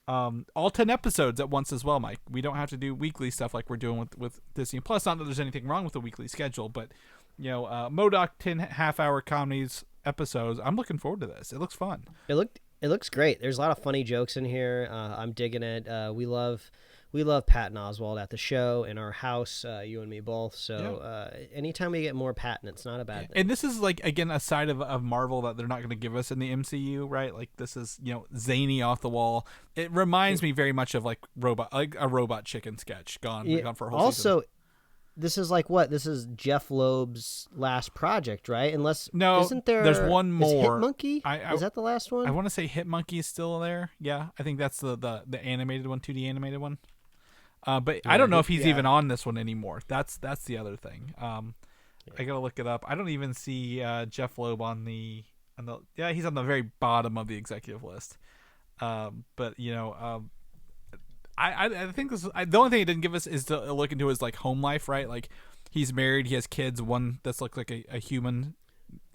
all 10 episodes at once as well, Mike. We don't have to do weekly stuff like we're doing with Disney Plus. Not that there's anything wrong with the weekly schedule, but MODOK 10 half-hour comedies episodes. I'm looking forward to this. It looks fun. It looks great. There's a lot of funny jokes in here. I'm digging it. We love Patton Oswalt at the show, in our house, you and me both. So anytime we get more Patton, it's not a bad thing. And this is like, again, a side of Marvel that they're not going to give us in the MCU, right? Like, this is zany, off the wall. It reminds me very much of like a Robot Chicken sketch gone for a whole season. Also, this is like what? This is Jeff Loeb's last project, right? Isn't there? There's one more. Is Hit Monkey? Is that the last one? I want to say Hit Monkey is still there. Yeah, I think that's the animated one, 2D animated one. But I don't know if he's even on this one anymore. That's the other thing. I gotta look it up. I don't even see Jeff Loeb on the he's on the very bottom of the executive list. But I think the only thing he didn't give us is to look into his like home life, right? Like, he's married, he has kids, one that's looks like a human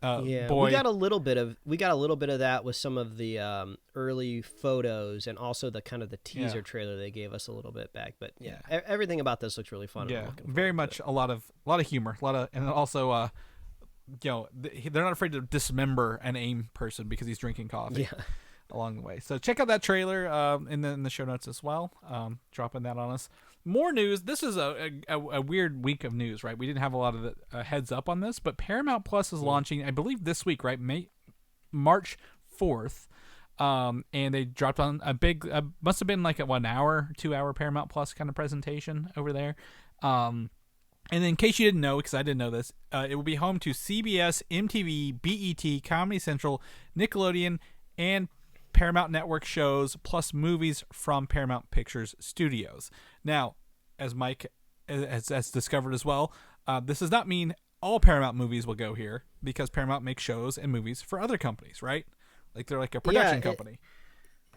boy. We got a little bit of that with some of the early photos, and also the kind of the teaser trailer they gave us a little bit back. But everything about this looks really fun. Yeah, very much a lot of humor, and also they're not afraid to dismember an AIM person because he's drinking coffee. Yeah. Along the way. So check out that trailer in the show notes as well. Dropping that on us. More news. This is a weird week of news, right? We didn't have a lot of heads up on this, but Paramount Plus is launching, I believe, this week, right? March 4th. And they dropped on a big, must have been like a 1 hour, 2 hour Paramount Plus kind of presentation over there. And in case you didn't know, because I didn't know this, it will be home to CBS, MTV, BET, Comedy Central, Nickelodeon, and Paramount Network shows, plus movies from Paramount Pictures Studios. Now, as Mike has discovered as well, this does not mean all Paramount movies will go here, because Paramount makes shows and movies for other companies, right? Like, they're like a production company.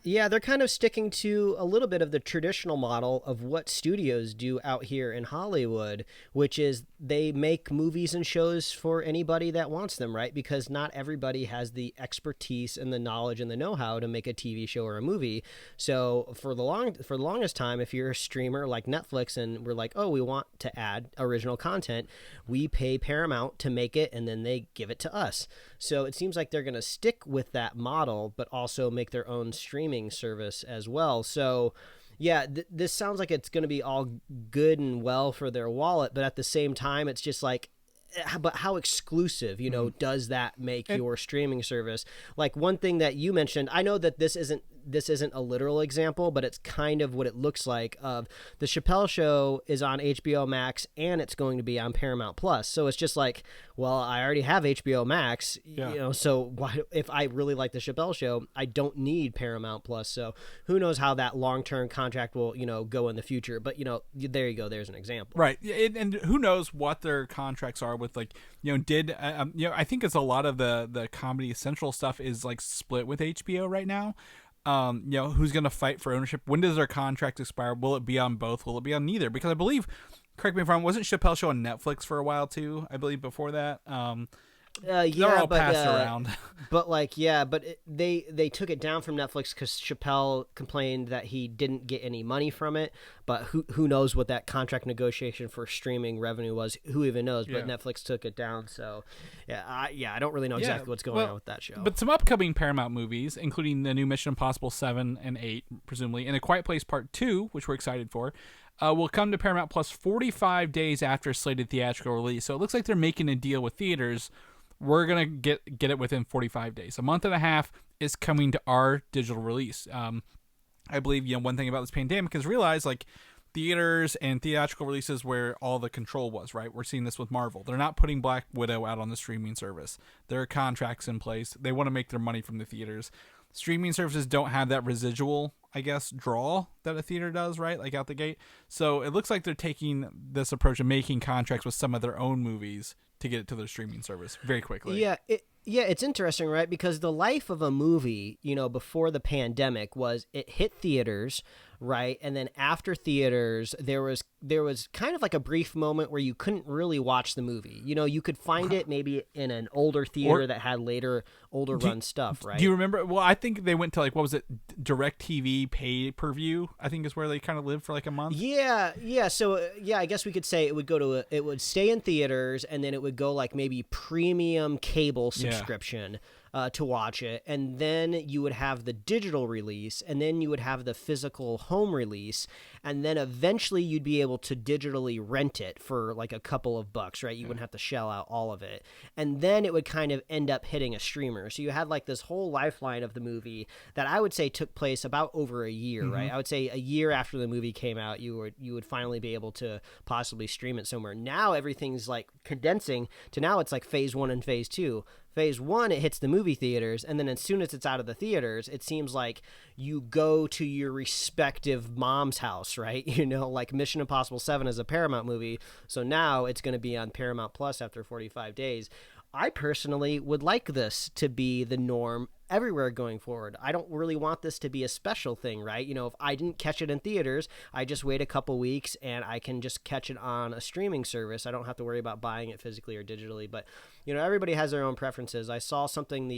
Yeah, they're kind of sticking to a little bit of the traditional model of what studios do out here in Hollywood, which is they make movies and shows for anybody that wants them, right? Because not everybody has the expertise and the knowledge and the know-how to make a TV show or a movie. So for the longest time, if you're a streamer like Netflix and we're like, oh, we want to add original content, we pay Paramount to make it and then they give it to us. So it seems like they're going to stick with that model, but also make their own streaming service as well. So yeah, this sounds like it's going to be all good and well for their wallet, but at the same time, it's just like, but how exclusive, does that make your streaming service? Like one thing that you mentioned, I know that this isn't a literal example, but it's kind of what it looks like. Of the Chappelle Show is on HBO Max and it's going to be on Paramount Plus. So it's just like, well, I already have HBO Max, so why, if I really like the Chappelle Show, I don't need Paramount Plus. So who knows how that long-term contract will, go in the future. But, there you go. There's an example. Right. And who knows what their contracts are with, like, I think it's a lot of the Comedy Central stuff is like split with HBO right now. Who's going to fight for ownership? When does their contract expire? Will it be on both? Will it be on neither? Because I believe, correct me if I'm wrong, wasn't Chappelle Show on Netflix for a while too? I believe before that. They're all passed around. But they took it down from Netflix because Chappelle complained that he didn't get any money from it. But who knows what that contract negotiation for streaming revenue was? Who even knows? But Netflix took it down. So I don't really know exactly what's going on with that show. But some upcoming Paramount movies, including the new Mission Impossible 7 and 8, presumably, and A Quiet Place Part 2, which we're excited for, will come to Paramount Plus 45 days after slated theatrical release. So it looks like they're making a deal with theaters. We're going to get it within 45 days. A month and a half is coming to our digital release. I believe, one thing about this pandemic is realize, like, theaters and theatrical releases where all the control was, right? We're seeing this with Marvel. They're not putting Black Widow out on the streaming service. There are contracts in place. They want to make their money from the theaters. Streaming services don't have that residual, I guess, draw that a theater does, right? Like out the gate. So it looks like they're taking this approach of making contracts with some of their own movies to get it to their streaming service very quickly. Yeah, it's interesting, right? Because the life of a movie, before the pandemic was it hit theaters, right? And then after theaters, there was kind of like a brief moment where you couldn't really watch the movie. You could find it maybe in an older theater that had older run stuff, right? Do you remember? Well, I think they went to, like, what was it? DirecTV pay-per-view, I think, is where they kind of lived for like a month. Yeah. So I guess we could say it would stay in theaters, and then it would go like maybe premium cable subscription to watch it, and then you would have the digital release, and then you would have the physical home release, and then eventually you'd be able to digitally rent it for like a couple of bucks, right? You wouldn't have to shell out all of it, and then it would kind of end up hitting a streamer. So you had like this whole lifeline of the movie that I would say took place about over a year, right? I would say a year after the movie came out, you would finally be able to possibly stream it somewhere. Now everything's like condensing to now it's like phase 1 and phase 2. Phase 1, it hits the movie theaters, and then as soon as it's out of the theaters, it seems like you go to your respective mom's house, right? Like Mission Impossible 7 is a Paramount movie, so now it's going to be on Paramount Plus after 45 days. I personally would like this to be the norm everywhere going forward. I don't really want this to be a special thing, right? If I didn't catch it in theaters, I just wait a couple weeks and I can just catch it on a streaming service. I don't have to worry about buying it physically or digitally, but everybody has their own preferences. I saw something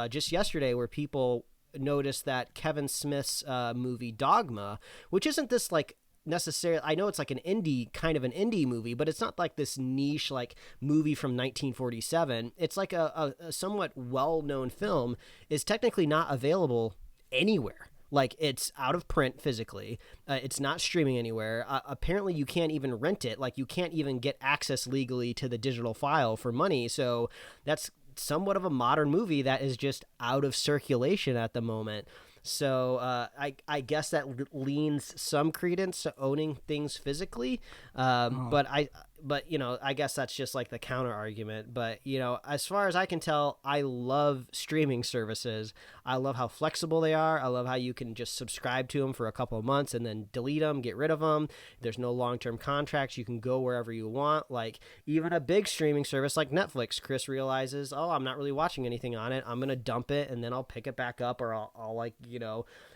just yesterday where people noticed that Kevin Smith's movie Dogma, which isn't this like necessarily, I know it's like an indie movie, but it's not like this niche like movie from 1947. It's like a somewhat well-known film, is technically not available anywhere. Like, it's out of print physically. It's not streaming anywhere. Apparently you can't even rent it. Like, you can't even get access legally to the digital file for money. So that's somewhat of a modern movie that is just out of circulation at the moment. So I guess that leans some credence to owning things physically. But but I guess that's just like the counter argument. But as far as I can tell, I love streaming services. I love how flexible they are. I love how you can just subscribe to them for a couple of months and then delete them, get rid of them. There's no long-term contracts. You can go wherever you want. Like even a big streaming service like Netflix, Chris realizes, oh, I'm not really watching anything on it. I'm gonna dump it and then I'll pick it back up, or I'll like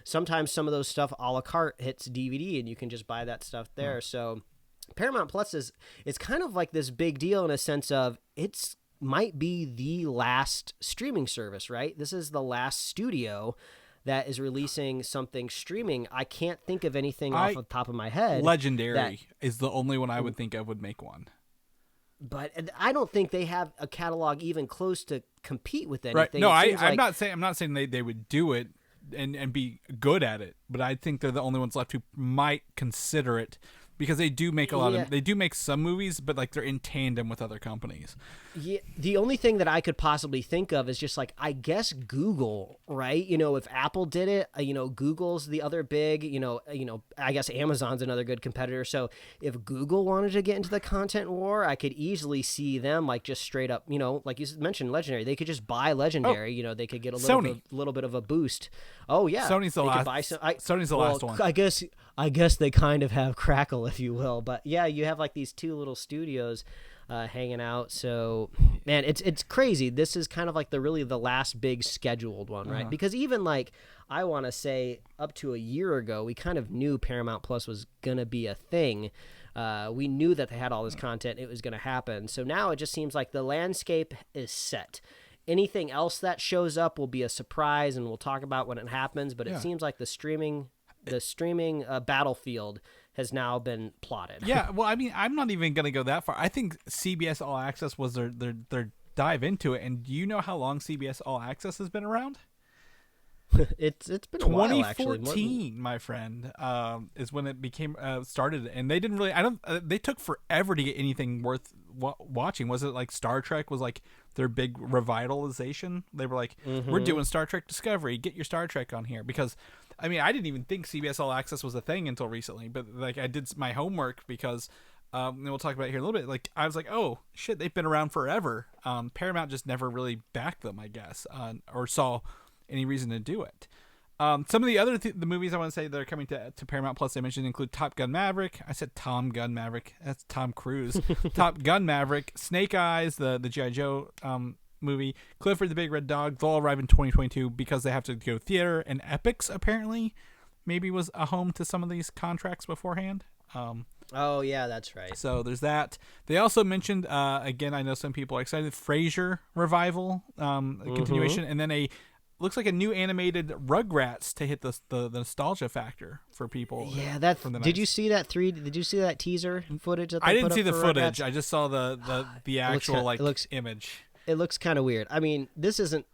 sometimes some of those stuff a la carte hits DVD and you can just buy that stuff there. So Paramount Plus it's kind of like this big deal in a sense of it's might be the last streaming service, right? This is the last studio that is releasing something streaming. I can't think of anything off the top of my head. Legendary is the only one I would think of would make one. But I don't think they have a catalog even close to compete with anything. Right. No, I'm not saying they would do it and be good at it, but I think they're the only ones left who might consider it. Because they do make they do make some movies, but like they're in tandem with other companies. Yeah, the only thing that I could possibly think of is just like, I guess Google, right? If Apple did it, Google's the other big, I guess Amazon's another good competitor. So if Google wanted to get into the content war, I could easily see them like just straight up, like you mentioned, Legendary. They could just buy Legendary. They could get a little bit of a boost. Oh yeah, Sony's the last. Sony's the last one. I guess they kind of have Crackle, if you will, but yeah, you have like these two little studios hanging out. So man, it's crazy. This is kind of like the last big scheduled one, right? Because even like I want to say up to a year ago, we kind of knew Paramount Plus was gonna be a thing. We knew that they had all this content; it was gonna happen. So now it just seems like the landscape is set. Anything else that shows up will be a surprise, and we'll talk about when it happens. But it seems like the streaming battlefield has now been plotted. Yeah, well, I mean, I'm not even going to go that far. I think CBS All Access was their dive into it. And do you know how long CBS All Access has been around? It's been a while, actually. 2014, my friend, is when it became started, and they didn't really. They took forever to get anything worth watching. Was it like Star Trek was like their big revitalization? They were like, we're doing Star Trek Discovery. Get your Star Trek on here, because I mean, I didn't even think CBS All Access was a thing until recently. But like, I did my homework because. And we'll talk about it here in a little bit. Like, I was like, oh shit, they've been around forever. Paramount just never really backed them, I guess, or saw any reason to do it. Some of the other the movies I want to say that are coming to Paramount Plus I mentioned include Top Gun Maverick. I said Tom Gun Maverick. That's Tom Cruise. Top Gun Maverick, Snake Eyes, the G.I. Joe movie, Clifford the Big Red Dog. They'll all arrive in 2022 because they have to go theater. And Epix apparently maybe was a home to some of these contracts beforehand. Oh yeah, that's right. So there's that. They also mentioned again, I know some people are excited, Frasier revival, continuation, and then looks like a new animated Rugrats to hit the nostalgia factor for people. Yeah, did you see that Did you see that teaser footage? That they I didn't put see up the for footage. Rugrats? I just saw the actual image. It looks kind of weird. I mean, this isn't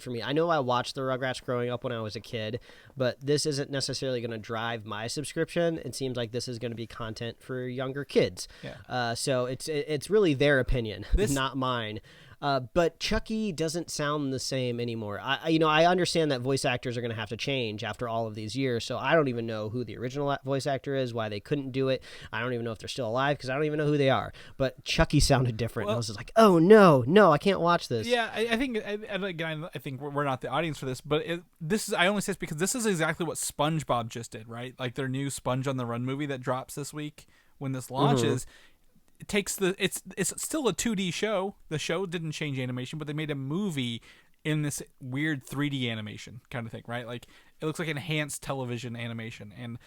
for me. I know I watched the Rugrats growing up when I was a kid, but this isn't necessarily going to drive my subscription. It seems like this is going to be content for younger kids. Yeah. So it's really their opinion, not mine. But Chucky doesn't sound the same anymore. I understand that voice actors are going to have to change after all of these years, so I don't even know who the original voice actor is, why they couldn't do it. I don't even know if they're still alive because I don't even know who they are. But Chucky sounded different. I was just like, oh, no, I can't watch this. Yeah, I think, again, I think we're not the audience for this, but I only say this because this is exactly what SpongeBob just did, right? Like their new Sponge on the Run movie that drops this week when this launches. It takes it's still a 2D show. The show didn't change animation, but they made a movie in this weird 3D animation kind of thing, right? Like it looks like enhanced television animation. And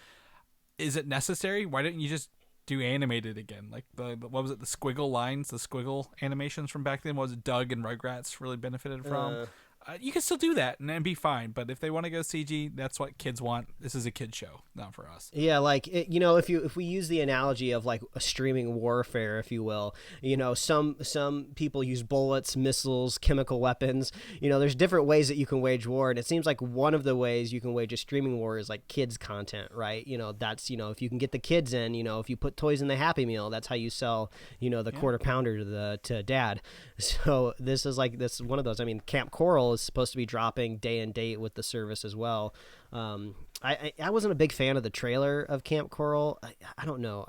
is it necessary? Why didn't you just do animated again? Like what was it? The squiggle lines, the squiggle animations from back then. What was it Doug and Rugrats really benefited from? You can still do that and be fine. But if they want to go CG, that's what kids want. This is a kid show, not for us. Yeah, like if we use the analogy of like a streaming warfare, if you will, some people use bullets, missiles, chemical weapons. There's different ways that you can wage war, and it seems like one of the ways you can wage a streaming war is like kids content, right? That's if you can get the kids in, if you put toys in the Happy Meal, that's how you sell, the quarter pounder to dad. So this is one of those. I mean, Camp Coral is supposed to be dropping day and date with the service as well. I wasn't a big fan of the trailer of Camp Coral. I don't know.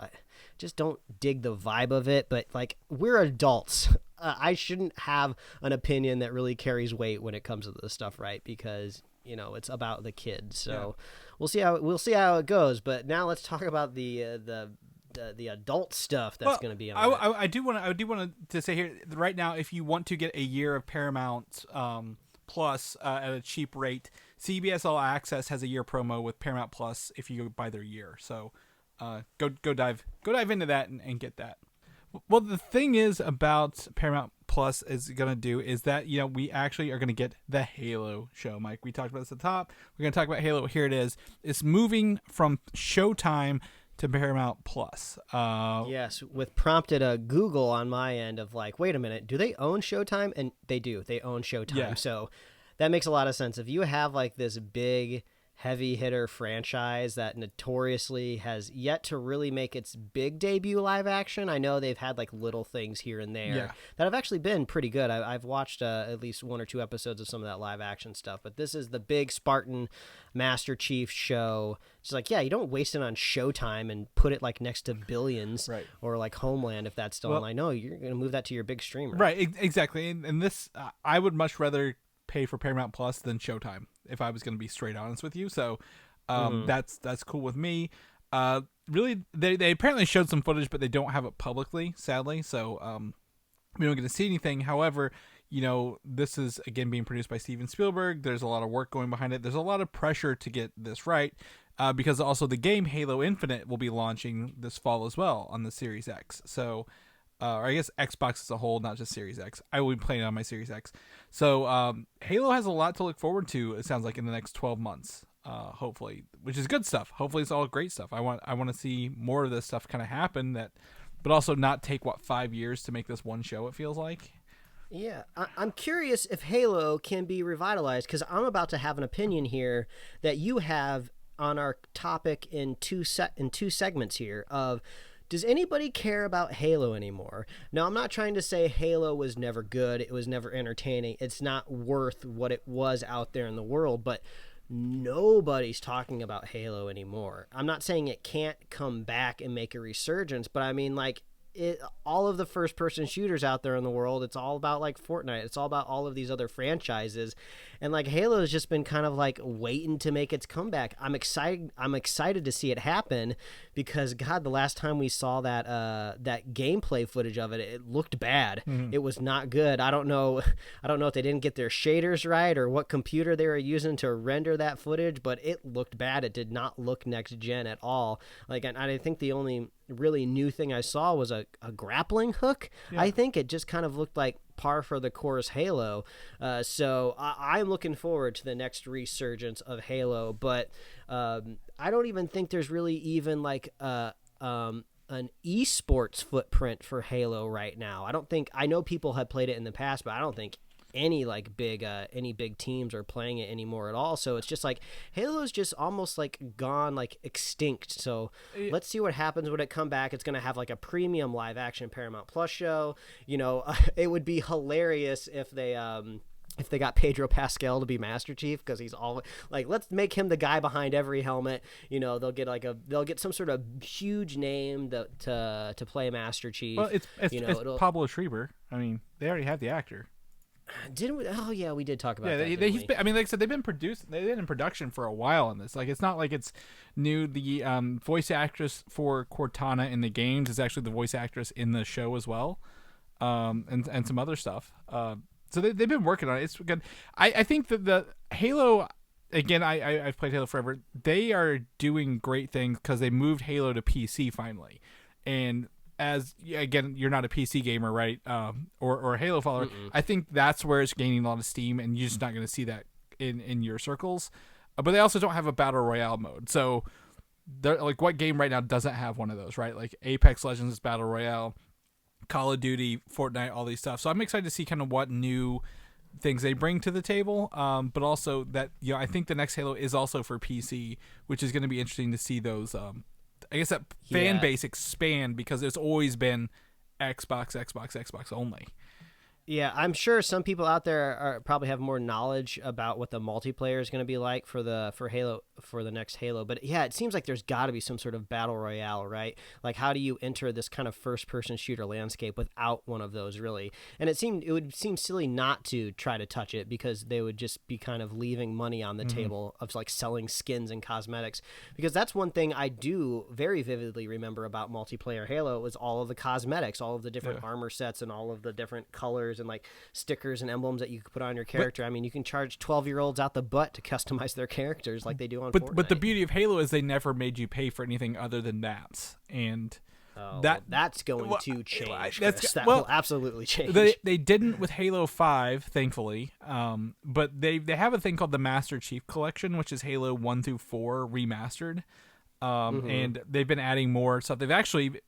just don't dig the vibe of it. But like, we're adults. I shouldn't have an opinion that really carries weight when it comes to this stuff, right? Because it's about the kids. So we'll see how it goes. But now let's talk about the adult stuff that's going to be on. I do want to say here right now, if you want to get a year of Paramount Plus at a cheap rate, CBS All Access has a year promo with Paramount Plus if you buy their year. So go dive into that and get that. Well, the thing is about Paramount Plus is going to do is that, we actually are going to get the Halo show, Mike. We talked about this at the top. We're going to talk about Halo. Here it is. It's moving from Showtime to Paramount Plus. Yes, with prompted a Google on my end of like, wait a minute, do they own Showtime? And they do. They own Showtime. Yeah. So that makes a lot of sense. If you have like this big heavy hitter franchise that notoriously has yet to really make its big debut live action. I know they've had like little things here and there that have actually been pretty good. I've watched at least 1 or 2 episodes of some of that live action stuff, but this is the big Spartan Master Chief show. It's like, you don't waste it on Showtime and put it like next to Billions or like Homeland if that's still on. I know you're going to move that to your big streamer. Right, exactly. And this, I would much rather pay for Paramount Plus than Showtime, if I was going to be straight honest with you. So that's cool with me. Really, they apparently showed some footage, but they don't have it publicly, sadly. So we don't get to see anything. However, this is, again, being produced by Steven Spielberg. There's a lot of work going behind it. There's a lot of pressure to get this right because also the game Halo Infinite will be launching this fall as well on the Series X. So or I guess Xbox as a whole, not just Series X. I will be playing on my Series X. So Halo has a lot to look forward to, it sounds like, in the next 12 months, hopefully, which is good stuff. Hopefully it's all great stuff. I want to see more of this stuff kind of happen, but also not take, 5 years to make this one show, it feels like. Yeah, I'm curious if Halo can be revitalized, because I'm about to have an opinion here that you have on our topic in two segments here of, does anybody care about Halo anymore? Now, I'm not trying to say Halo was never good. It was never entertaining. It's not worth what it was out there in the world, but nobody's talking about Halo anymore. I'm not saying it can't come back and make a resurgence, but I mean, like, all of the first-person shooters out there in the world, it's all about, like, Fortnite. It's all about all of these other franchises. And, like, Halo has just been kind of, like, waiting to make its comeback. I'm excited to see it happen because, God, the last time we saw that gameplay footage of it, it looked bad. Mm-hmm. It was not good. I don't know if they didn't get their shaders right or what computer they were using to render that footage, but it looked bad. It did not look next-gen at all. Like, and I think the only really new thing I saw was a grappling hook. Yeah. I think it just kind of looked like par for the course Halo. So I'm looking forward to the next resurgence of Halo, but I don't even think there's really even like an esports footprint for Halo right now. I know people have played it in the past, but I don't think any big teams are playing it anymore at all. So it's just like Halo's just almost like gone, like extinct. So let's see what happens when it come back. It's gonna have like a premium live action Paramount Plus show. It would be hilarious if they got Pedro Pascal to be Master Chief, because he's all like, let's make him the guy behind every helmet. They'll get some sort of huge name to play Master Chief. Well, it's Pablo Schreiber. I mean, they already have the actor. Didn't we? Oh yeah, we did talk about that. He's been, I mean, like I said, they've been in production for a while on this. Like, it's not like it's new. The voice actress for Cortana in the games is actually the voice actress in the show as well, and some other stuff. So they've been working on it. It's good. I think that the Halo, again, I've played Halo forever. They are doing great things because they moved Halo to PC finally, and as, again, you're not a PC gamer, right? Or a Halo follower. Mm-mm. I think that's where it's gaining a lot of steam, and you're just not going to see that in your circles. But they also don't have a battle royale mode. So, like, what game right now doesn't have one of those, right? Like Apex Legends is battle royale, Call of Duty, Fortnite, all these stuff. So I'm excited to see kind of what new things they bring to the table. But also that, I think the next Halo is also for PC, which is going to be interesting to see those. I guess that fan base expand, because it's always been Xbox only. Yeah, I'm sure some people out there probably have more knowledge about what the multiplayer is going to be like for the next Halo. But yeah, it seems like there's got to be some sort of battle royale, right? Like, how do you enter this kind of first-person shooter landscape without one of those, really? And it would seem silly not to try to touch it, because they would just be kind of leaving money on the table of like selling skins and cosmetics. Because that's one thing I do very vividly remember about multiplayer Halo was all of the cosmetics, all of the different armor sets, and all of the different colors and like stickers and emblems that you could put on your character. I mean, you can charge 12-year-olds out the butt to customize their characters like they do on Fortnite. But the beauty of Halo is they never made you pay for anything other than maps, and that's going to change. That will absolutely change. They didn't with Halo 5, thankfully, but they have a thing called the Master Chief Collection, which is Halo 1 through 4 remastered, and they've been adding more stuff. They've actually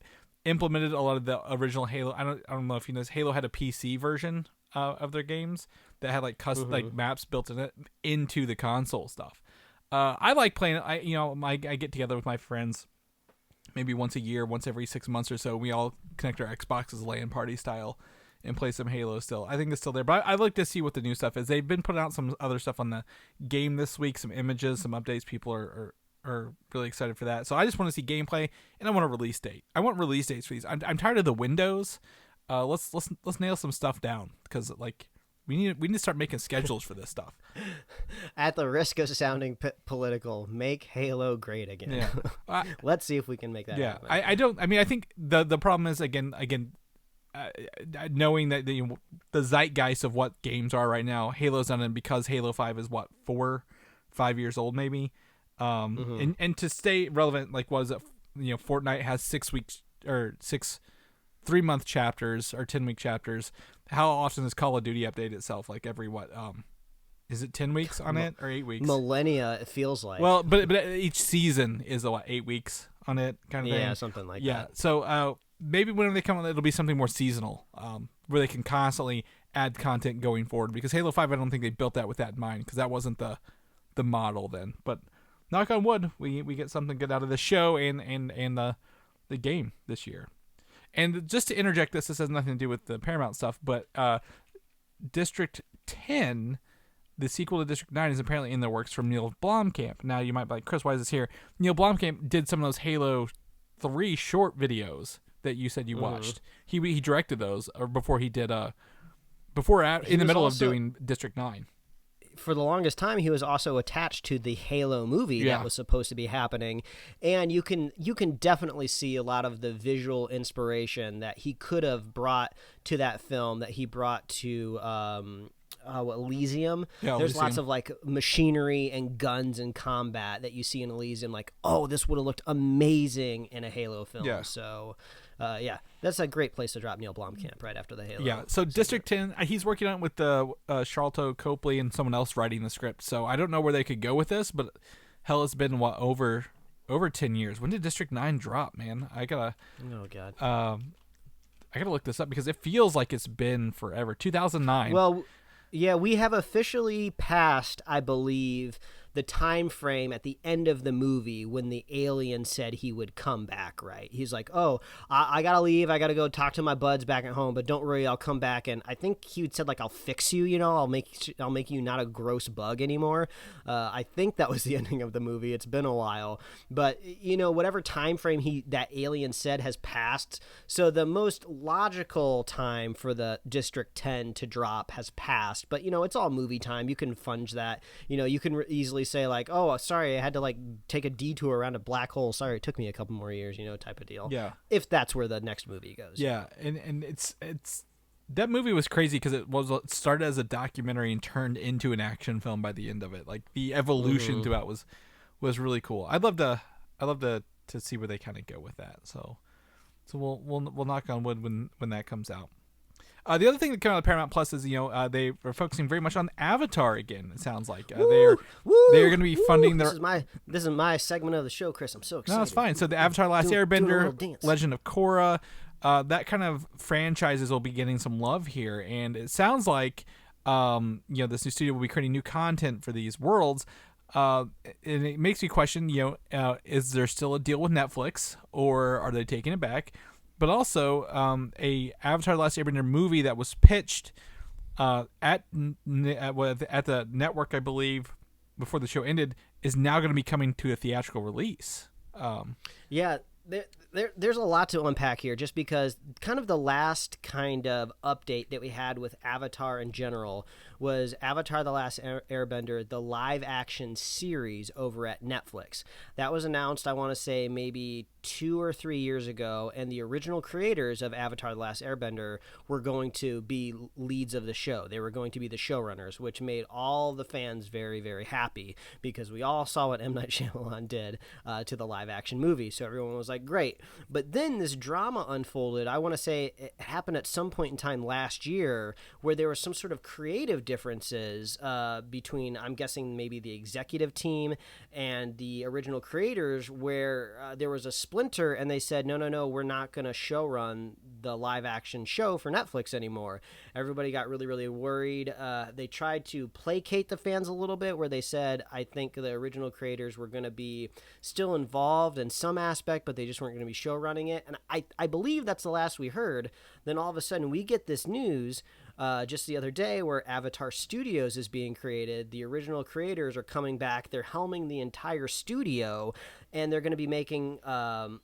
implemented a lot of the original Halo. I don't know if you know this. Halo had a PC version of their games that had like custom like maps built in it into the console stuff. I like playing it. I get together with my friends maybe once a year, once every 6 months or so. We all connect our Xboxes LAN party style and play some Halo still. I think it's still there, but I like to see what the new stuff is. They've been putting out some other stuff on the game this week, some images, some updates. People are really excited for that. So I just want to see gameplay, and I want a release date. I want release dates for these. I'm tired of the windows. Let's nail some stuff down, because like we need to start making schedules for this stuff. At the risk of sounding political, make Halo great again. Yeah. Let's see if we can make that happen. I think the problem is again knowing that the zeitgeist of what games are right now. Halo's done it because Halo 5 is 4-5 years old maybe. And to stay relevant, like, what is it? Fortnite has 6 weeks or 3-month chapters or 10-week chapters. How often does Call of Duty update itself? Like every is it 10 weeks on it or 8 weeks? Millennia, it feels like. Well, but each season is 8 weeks on it, kind of thing. Yeah, something like that. Yeah. So maybe when they come out, it'll be something more seasonal, where they can constantly add content going forward. Because Halo 5, I don't think they built that with that in mind, because that wasn't the model then. But knock on wood, we get something good out of the show and the game this year. And just to interject this has nothing to do with the Paramount stuff, but District 10, the sequel to District 9, is apparently in the works from Neil Blomkamp. Now you might be like, Chris, why is this here? Neil Blomkamp did some of those Halo 3 short videos that you said you watched. He directed those, or before he did in the middle of doing District 9. For the longest time, he was also attached to the Halo movie that was supposed to be happening, and you can definitely see a lot of the visual inspiration that he could have brought to that film that he brought to Elysium. Yeah, there's Elysium. lots of like machinery and guns and combat that you see in Elysium. Like, oh, this would have looked amazing in a Halo film. Yeah. So. That's a great place to drop Neil Blomkamp right after the Halo. Yeah, so District 10, he's working on it with Charlton Copley and someone else writing the script. So I don't know where they could go with this, but hell, it's been over 10 years. When did District 9 drop, man? I gotta look this up, because it feels like it's been forever. 2009. Well, yeah, we have officially passed, I believe, the time frame at the end of the movie when the alien said he would come back, right? He's like, oh, I gotta leave, I gotta go talk to my buds back at home, but don't worry, I'll come back. And I think he said, like, I'll fix you, I'll make you not a gross bug anymore. I think that was the ending of the movie. It's been a while, but whatever time frame that alien said has passed. So the most logical time for the District 10 to drop has passed, but it's all movie time. You can funge that. You can easily say, like, oh, sorry, I had to like take a detour around a black hole, sorry, it took me a couple more years, type of deal. Yeah, if that's where the next movie goes. Yeah, and it's that movie was crazy because it started as a documentary and turned into an action film by the end of it. Like, the evolution throughout was really cool. I'd love to see where they kind of go with that. So we'll knock on wood when that comes out. The other thing that came out of Paramount Plus is, they are focusing very much on Avatar again. It sounds like they are going to be funding their. This is my segment of the show, Chris. I'm so excited. No, it's fine. So the Avatar: Last Airbender, Legend of Korra, that kind of franchises will be getting some love here, and it sounds like this new studio will be creating new content for these worlds. And it makes me question, is there still a deal with Netflix, or are they taking it back? But also, a Avatar: Last Airbender movie that was pitched at the network, I believe, before the show ended, is now going to be coming to a theatrical release. Yeah, there's a lot to unpack here, just because kind of the last kind of update that we had with Avatar in general was Avatar: The Last Airbender, the live action series over at Netflix. That was announced, I want to say, maybe 2 or 3 years ago, and the original creators of Avatar: The Last Airbender were going to be leads of the show. They were going to be the showrunners, which made all the fans very, very happy, because we all saw what M. Night Shyamalan did to the live action movie. So everyone was like, great. But then this drama unfolded. I want to say it happened at some point in time last year, where there was some sort of creative differences between, I'm guessing, maybe the executive team and the original creators, where there was a splinter, and they said, no, we're not going to show run the live action show for Netflix anymore. Everybody got really, really worried. They tried to placate the fans a little bit, where they said, I think the original creators were going to be still involved in some aspect, but they just weren't going to be show running it. And I believe that's the last we heard. Then all of a sudden we get this news just the other day, where Avatar Studios is being created. The original creators are coming back. They're helming the entire studio, and they're going to be making an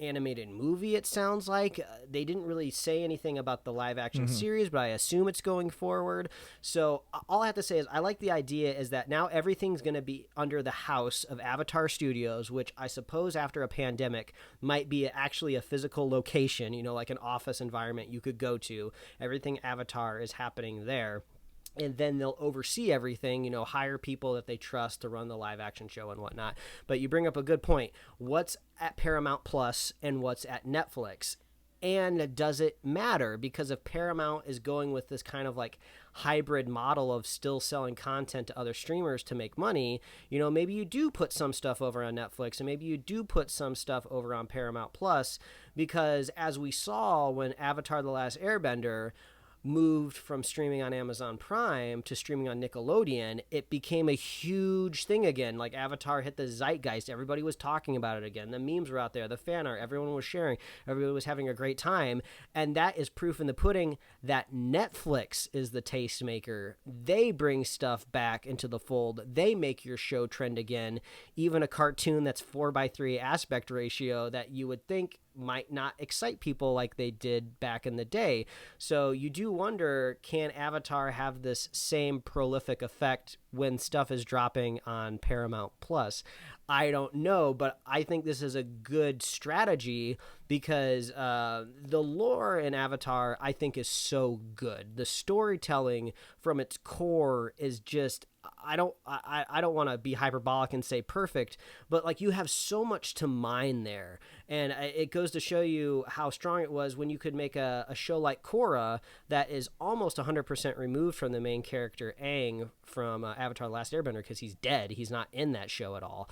animated movie, it sounds like. They didn't really say anything about the live action series, but I assume it's going forward. So all I have to say is I like the idea is that now everything's going to be under the house of Avatar Studios, which I suppose after a pandemic might be actually a physical location, like an office environment you could go to. Everything Avatar is happening there. And then they'll oversee everything, hire people that they trust to run the live action show and whatnot. But you bring up a good point. What's at Paramount Plus and what's at Netflix? And does it matter? Because if Paramount is going with this kind of like hybrid model of still selling content to other streamers to make money, maybe you do put some stuff over on Netflix, and maybe you do put some stuff over on Paramount Plus, because as we saw when Avatar: The Last Airbender moved from streaming on Amazon Prime to streaming on Nickelodeon, it became a huge thing again. Like, Avatar hit the zeitgeist. Everybody was talking about it again. The memes were out there, the fan art, everyone was sharing, everybody was having a great time. And that is proof in the pudding that Netflix is the tastemaker. They bring stuff back into the fold. They make your show trend again. Even a cartoon that's 4:3 aspect ratio that you would think might not excite people like they did back in the day. So you do wonder, can Avatar have this same prolific effect when stuff is dropping on Paramount Plus? I don't know, but I think this is a good strategy, because the lore in Avatar, I think, is so good. The storytelling from its core is just, I don't want to be hyperbolic and say perfect, but like, you have so much to mine there. And it goes to show you how strong it was when you could make a show like Korra that is almost 100% removed from the main character Aang from Avatar: The Last Airbender, because he's dead. He's not in that show at all.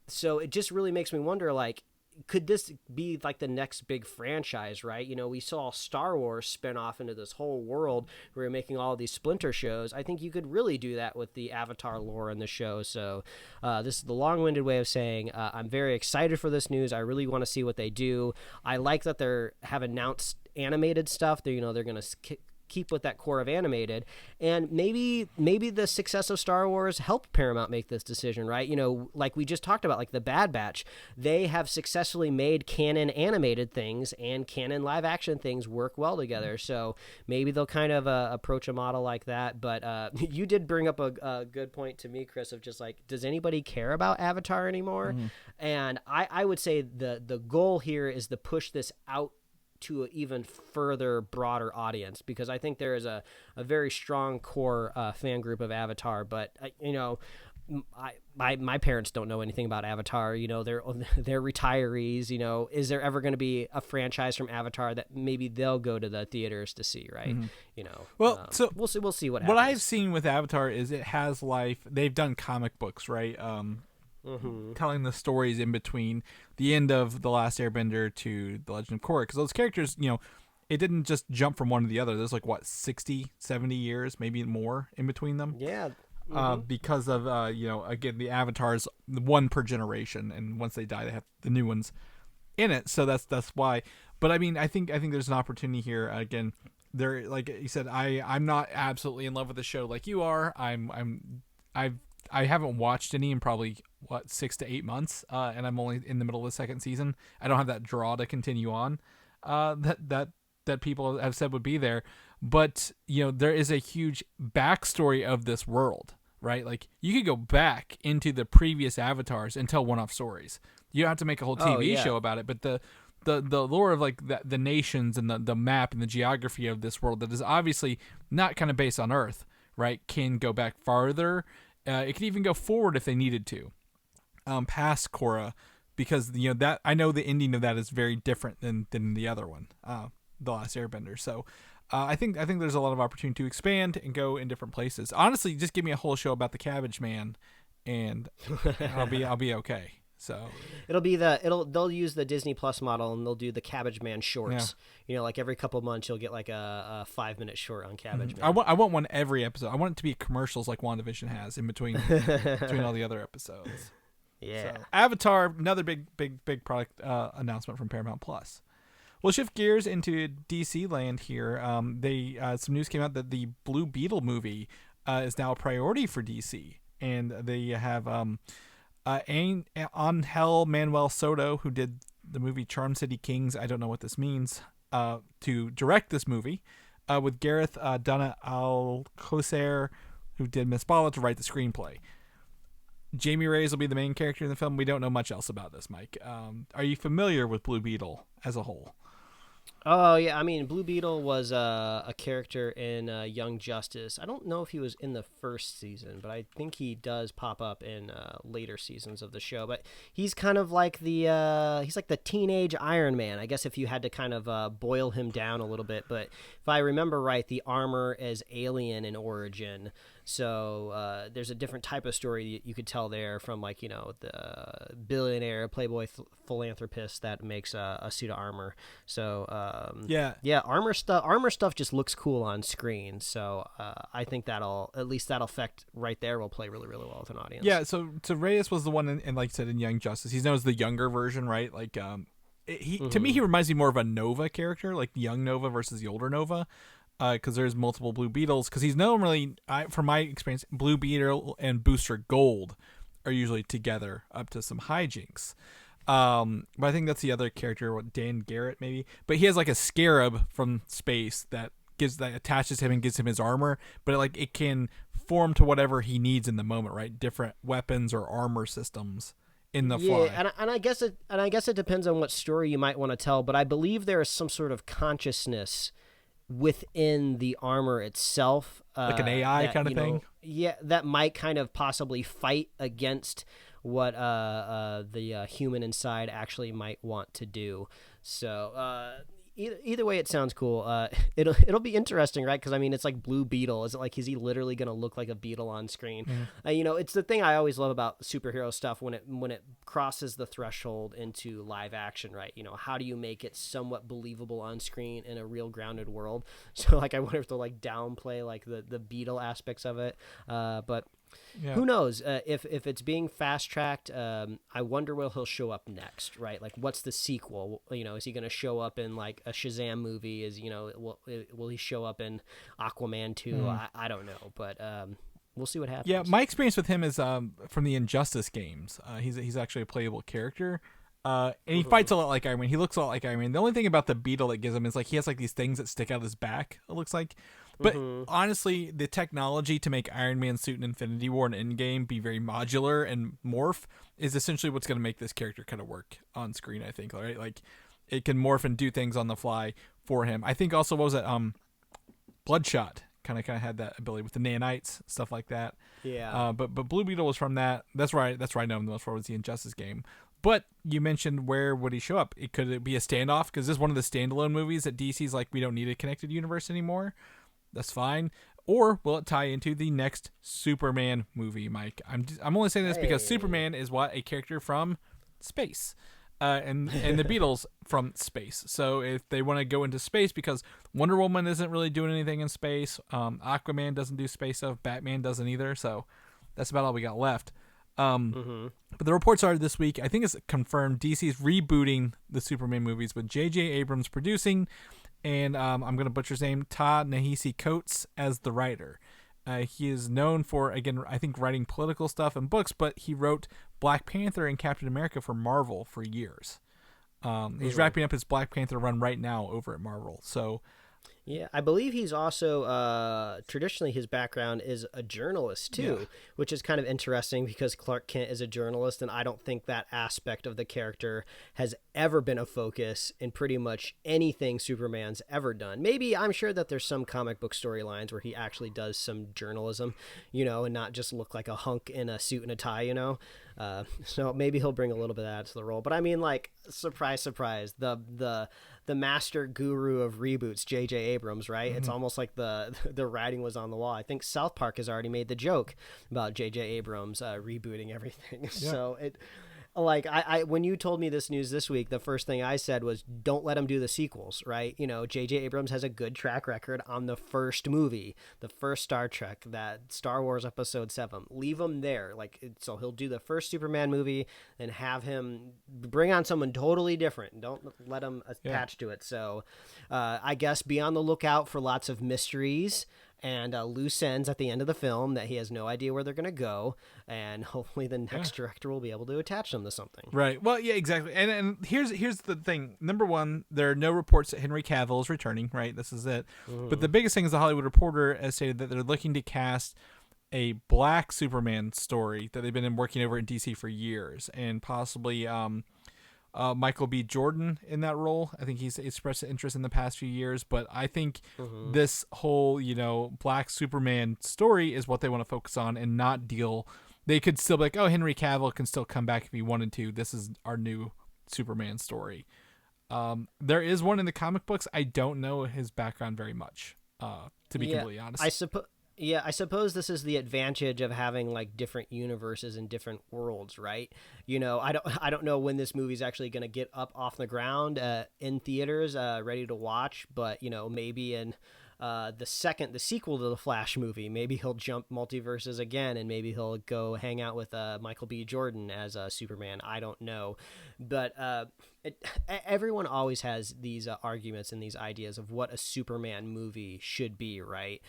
So it just really makes me wonder, like, could this be like the next big franchise, right? We saw Star Wars spin off into this whole world where we're making all these splinter shows. I think you could really do that with the Avatar lore in the show. So this is the long-winded way of saying I'm very excited for this news. I really want to see what they do. I like that they have announced animated stuff. They're going to keep with that core of animated, and maybe the success of Star Wars helped Paramount make this decision, right? Like we just talked about, like the Bad Batch, they have successfully made canon animated things and canon live action things work well together. So maybe they'll kind of approach a model like that. But you did bring up a good point to me, Chris, of just like, does anybody care about Avatar anymore? And I would say the goal here is to push this out to an even further broader audience, because I think there is a very strong core fan group of Avatar, but my parents don't know anything about Avatar. They're retirees. Is there ever going to be a franchise from Avatar that maybe they'll go to the theaters to see, right? Well, so we'll see what happens. What I've seen with Avatar is it has life. They've done comic books, right? Telling the stories in between the end of The Last Airbender to The Legend of Korra, because those characters, it didn't just jump from one to the other. There's like 60, 70 years, maybe more in between them. Yeah. Because of again, the avatars, one per generation, and once they die, they have the new ones in it. So that's why. But I mean, I think there's an opportunity here. Again, there, like you said, I'm not absolutely in love with the show like you are. I haven't watched any in probably 6 to 8 months, and I'm only in the middle of the second season. I don't have that draw to continue on. That people have said would be there, but there is a huge backstory of this world, right? Like you could go back into the previous avatars and tell one-off stories. You don't have to make a whole TV show about it, but the lore of like the nations and the map and the geography of this world that is obviously not kind of based on Earth, right? Can go back farther. It could even go forward if they needed to, past Korra, because that I know the ending of that is very different than the other one, The Last Airbender. So I think there's a lot of opportunity to expand and go in different places. Honestly, just give me a whole show about the Cabbage Man, and I'll be okay. So they'll use the Disney Plus model, and they'll do the Cabbage Man shorts. Yeah. Like every couple of months you'll get like a 5-minute short on Cabbage Man. I want one every episode. I want it to be commercials like WandaVision has in between all the other episodes. Yeah. So, Avatar, another big product announcement from Paramount Plus. We'll shift gears into DC land here. They some news came out that the Blue Beetle movie is now a priority for DC, and they have Angel Manuel Soto, who did the movie Charm City Kings, I don't know what this means, to direct this movie, with Gareth Donna Alcocer, who did Miss Bala, to write the screenplay. Jamie Reyes will be the main character in the film. We don't know much else about this, Mike. Are you familiar with Blue Beetle as a whole? Oh, yeah. I mean, Blue Beetle was a character in Young Justice. I don't know if he was in the first season, but I think he does pop up in later seasons of the show. But he's kind of like he's like the teenage Iron Man, I guess, if you had to kind of boil him down a little bit. But if I remember right, the armor is alien in origin. So there's a different type of story you could tell there from, like, the billionaire playboy philanthropist that makes a suit of armor. So yeah, armor stuff just looks cool on screen. So I think that effect right there will play really, really well with an audience. Yeah. So Reyes was the one in like I said, in Young Justice. He's known as the younger version, right? Like to me, he reminds me more of a Nova character, like the young Nova versus the older Nova. Because there's multiple Blue Beetles. Because he's normally, from my experience, Blue Beetle and Booster Gold are usually together up to some hijinks. But I think that's the other character, Dan Garrett maybe. But he has like a scarab from space that attaches him and gives him his armor. But it can form to whatever he needs in the moment, right? Different weapons or armor systems in the fly. Yeah, and I guess it depends on what story you might want to tell. But I believe there is some sort of consciousness within the armor itself, like an AI kind of thing. Yeah, that might kind of possibly fight against what the human inside actually might want to do. So either way, it sounds cool. It'll be interesting, right? Because I mean, it's like Blue Beetle. Is he literally going to look like a beetle on screen? Mm-hmm. It's the thing I always love about superhero stuff when it crosses the threshold into live action, right? How do you make it somewhat believable on screen in a real grounded world? So I wonder if they'll downplay the beetle aspects of it, but. Yeah. Who knows? If it's being fast tracked, I wonder where he'll show up next, right? Like, what's the sequel? Is he going to show up in like a Shazam movie? Will he show up in Aquaman 2? I don't know, but we'll see what happens. Yeah, my experience with him is from the Injustice games. He's actually a playable character. And he fights a lot like Iron Man. He looks a lot like Iron Man. The only thing about the Beetle that gives him is he has these things that stick out of his back, it looks like. But honestly, the technology to make Iron Man's suit in Infinity War and Endgame be very modular and morph is essentially what's going to make this character kind of work on screen, I think, right? Like, it can morph and do things on the fly for him. I think also, what was it? Bloodshot kind of had that ability with the nanites, stuff like that. Yeah. But Blue Beetle was from that. That's right. I know him the most for was the Injustice game. But you mentioned, where would he show up? Could it be a standoff? Because this is one of the standalone movies that DC's like, we don't need a connected universe anymore. That's fine. Or will it tie into the next Superman movie, Mike? I'm only saying this because Superman is a character from space, and the Beatles from space. So if they want to go into space, because Wonder Woman isn't really doing anything in space, Aquaman doesn't do space stuff, Batman doesn't either. So that's about all we got left. But the reports are this week, I think it's confirmed, DC's rebooting the Superman movies with J.J. Abrams producing, and I'm going to butcher his name, Ta-Nehisi Coates as the writer. He is known for, again, I think writing political stuff and books, but he wrote Black Panther and Captain America for Marvel for years. He's wrapping up his Black Panther run right now over at Marvel. So, yeah, I believe he's also traditionally his background is a journalist too, which is kind of interesting because Clark Kent is a journalist, and I don't think that aspect of the character has ever been a focus in pretty much anything Superman's ever done. Maybe I'm sure that there's some comic book storylines where he actually does some journalism, and not just look like a hunk in a suit and a tie, So maybe he'll bring a little bit of that to the role. But I mean, like, surprise, surprise, the master guru of reboots, J.J. Abrams, right? It's almost like the writing was on the wall. I think South Park has already made the joke about J.J. Abrams rebooting everything. Yeah. So like I when you told me this news this week, the first thing I said was, don't let him do the sequels, right? J.J. Abrams has a good track record on the first movie, the first Star Trek, that Star Wars Episode 7. Leave him there. So he'll do the first Superman movie and have him bring on someone totally different. Don't let him attach to it. So I guess be on the lookout for lots of mysteries and loose ends at the end of the film that he has no idea where they're going to go, and hopefully the next director will be able to attach them to something. Right. Well, yeah, exactly. And here's the thing. Number one, there are no reports that Henry Cavill is returning, right? This is it. But the biggest thing is the Hollywood Reporter has stated that they're looking to cast a black Superman story that they've been working over in DC for years, and possibly Michael B. Jordan in that role. I think he's expressed interest in the past few years, but I think this whole, black Superman story is what they want to focus on and not deal. They could still be like, oh, Henry Cavill can still come back if he wanted to. This is our new Superman story. There is one in the comic books. I don't know his background very much, to be completely honest. I suppose this is the advantage of having like different universes and different worlds, right? I don't know when this movie's actually going to get up off the ground in theaters, ready to watch, but maybe in the sequel to the Flash movie, maybe he'll jump multiverses again, and maybe he'll go hang out with Michael B. Jordan as Superman. I don't know, but everyone always has these arguments and these ideas of what a Superman movie should be, right?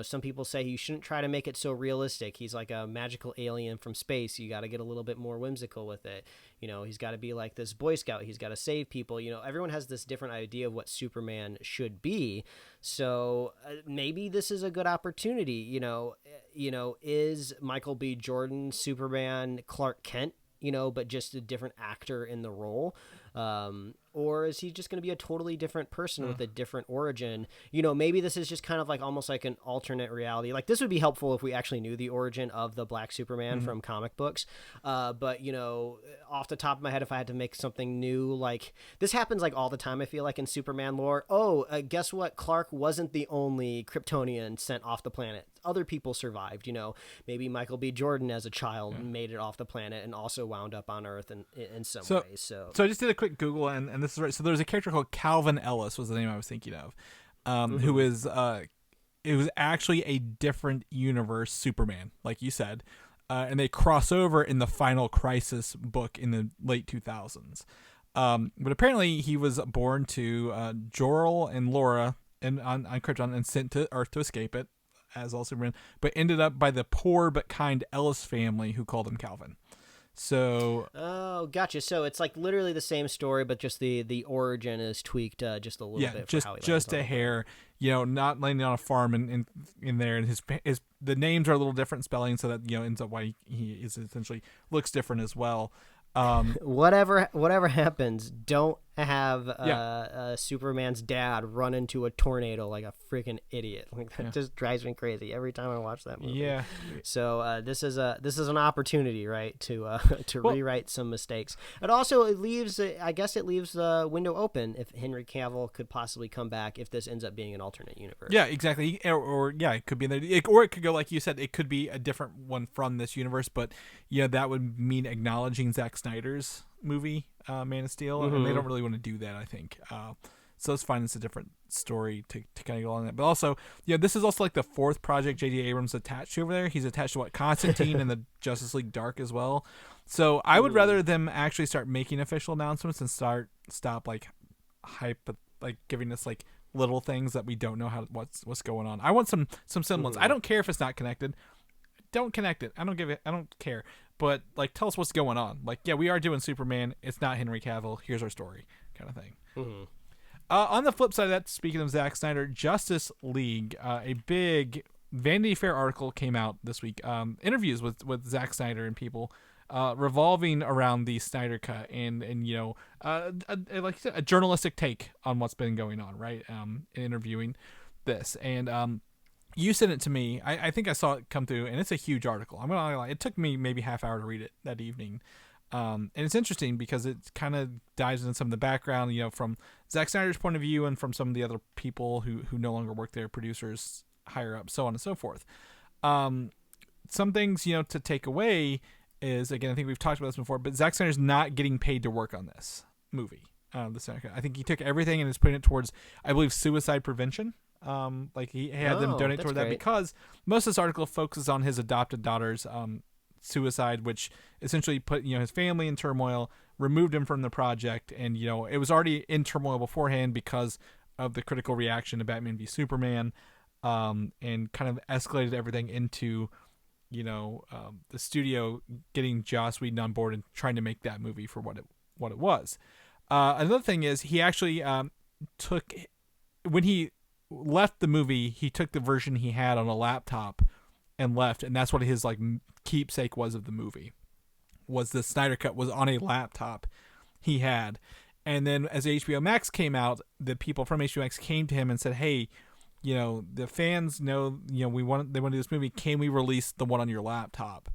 Some people say you shouldn't try to make it so realistic. He's like a magical alien from space. You got to get a little bit more whimsical with it. He's got to be like this Boy Scout. He's got to save people. Everyone has this different idea of what Superman should be. So maybe this is a good opportunity. Is Michael B. Jordan Superman Clark Kent, but just a different actor in the role? Or is he just going to be a totally different person with a different origin? Maybe this is just kind of like almost like an alternate reality. Like, this would be helpful if we actually knew the origin of the Black Superman from comic books. But, off the top of my head, if I had to make something new, like, this happens like all the time, I feel like, in Superman lore. Guess what? Clark wasn't the only Kryptonian sent off the planet. Other people survived, maybe Michael B. Jordan as a child made it off the planet and also wound up on Earth in some ways. So I just did a quick Google, and this is right. So there's a character called Calvin Ellis was the name I was thinking of, who is it was actually a different universe Superman, like you said, and they cross over in the Final Crisis book in the late 2000s. But apparently he was born to Jor-El and Laura on Krypton and sent to Earth to escape it, as all Superman, but ended up by the poor but kind Ellis family, who called him Calvin. So gotcha. So it's like literally the same story, but just the origin is tweaked just a little bit. Just a hair. Not landing on a farm in there, and his the names are a little different spelling, so that ends up why he is essentially looks different as well. Whatever happens, don't have Superman's dad run into a tornado like a freaking idiot. Like, that just drives me crazy every time I watch that movie. Yeah. So this is an opportunity, right, to rewrite some mistakes. And also it leaves the window open if Henry Cavill could possibly come back if this ends up being an alternate universe. Yeah, exactly. Or it could be or it could go like you said. It could be a different one from this universe, but that would mean acknowledging Zack Snyder's movie Man of Steel, and they don't really want to do that, I think. So it's fine. It's a different story to kind of go along that. But also, this is also like the fourth project J.J. Abrams attached to over there. He's attached to Constantine and the Justice League Dark as well. So I would rather them actually start making official announcements and stop like hype, like giving us like little things that we don't know what's going on. I want some semblance. I don't care if it's not connected. Don't connect it. I don't care. But like, tell us what's going on. Like, yeah, we are doing Superman. It's not Henry Cavill. Here's our story, kind of thing. Mm-hmm. On the flip side of that, speaking of Zack Snyder, Justice League, a big Vanity Fair article came out this week. Interviews with Zack Snyder and people, revolving around the Snyder Cut and like you said, a journalistic take on what's been going on, right? Interviewing this, and you sent it to me. I think I saw it come through, and it's a huge article. I'm gonna lie, it took me maybe half hour to read it that evening. And it's interesting because it kind of dives into some of the background, from Zack Snyder's point of view and from some of the other people who no longer work there, producers, higher up, so on and so forth. Some things, to take away is, again, I think we've talked about this before, but Zack Snyder's not getting paid to work on this movie. I think he took everything and is putting it towards, I believe, suicide prevention. Like he had them donate toward that because most of this article focuses on his adopted daughter's suicide, which essentially put his family in turmoil, removed him from the project, and it was already in turmoil beforehand because of the critical reaction to Batman v Superman, and kind of escalated everything into the studio getting Joss Whedon on board and trying to make that movie for what it was. Another thing is he actually when he left the movie, he took the version he had on a laptop and left, and that's what his like keepsake was of the movie. Was the Snyder Cut was on a laptop he had, and then as HBO Max came out, the people from HBO Max came to him and said, "Hey, the fans know they want to do this movie. Can we release the one on your laptop?"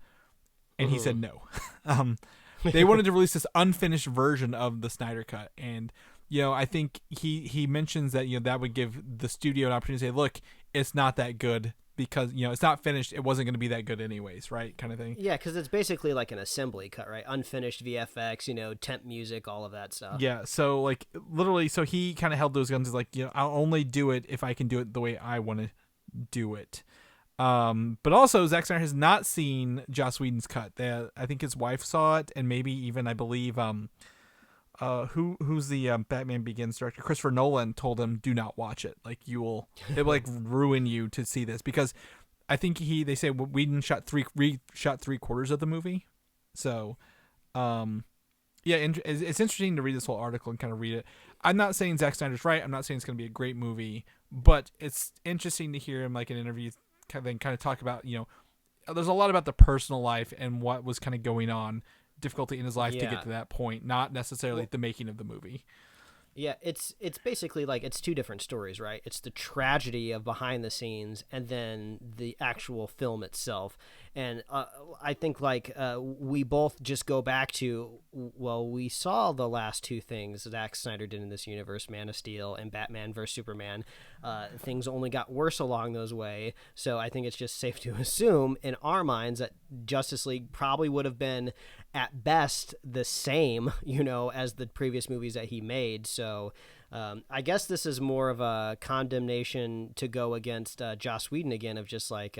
And he said no. They wanted to release this unfinished version of the Snyder Cut, and I think he mentions that that would give the studio an opportunity to say, look, it's not that good because it's not finished. It wasn't going to be that good anyways, right? Kind of thing. Yeah, because it's basically like an assembly cut, right? Unfinished VFX, temp music, all of that stuff. Yeah, so like literally, so he kind of held those guns as like, I'll only do it if I can do it the way I want to do it. But also Zack Snyder has not seen Joss Whedon's cut. I think his wife saw it, and maybe even I believe who's the Batman Begins director, Christopher Nolan, told him, do not watch it. Like it will like ruin you to see this, because I think they say Whedon shot three quarters of the movie. So yeah, it's interesting to read this whole article and kind of read it. I'm not saying Zack Snyder's right. I'm not saying it's going to be a great movie, but it's interesting to hear him like in interviews kind of talk about, there's a lot about the personal life and what was kind of going on, difficulty in his life to get to that point, not necessarily the making of the movie. Yeah, it's basically like it's two different stories, right? It's the tragedy of behind the scenes and then the actual film itself. And I think like we both just go back to, well, we saw the last two things Zack Snyder did in this universe, Man of Steel and Batman vs. Superman. Things only got worse along those way. So I think it's just safe to assume in our minds that Justice League probably would have been at best the same, as the previous movies that he made. So I guess this is more of a condemnation to go against Joss Whedon again, of just like,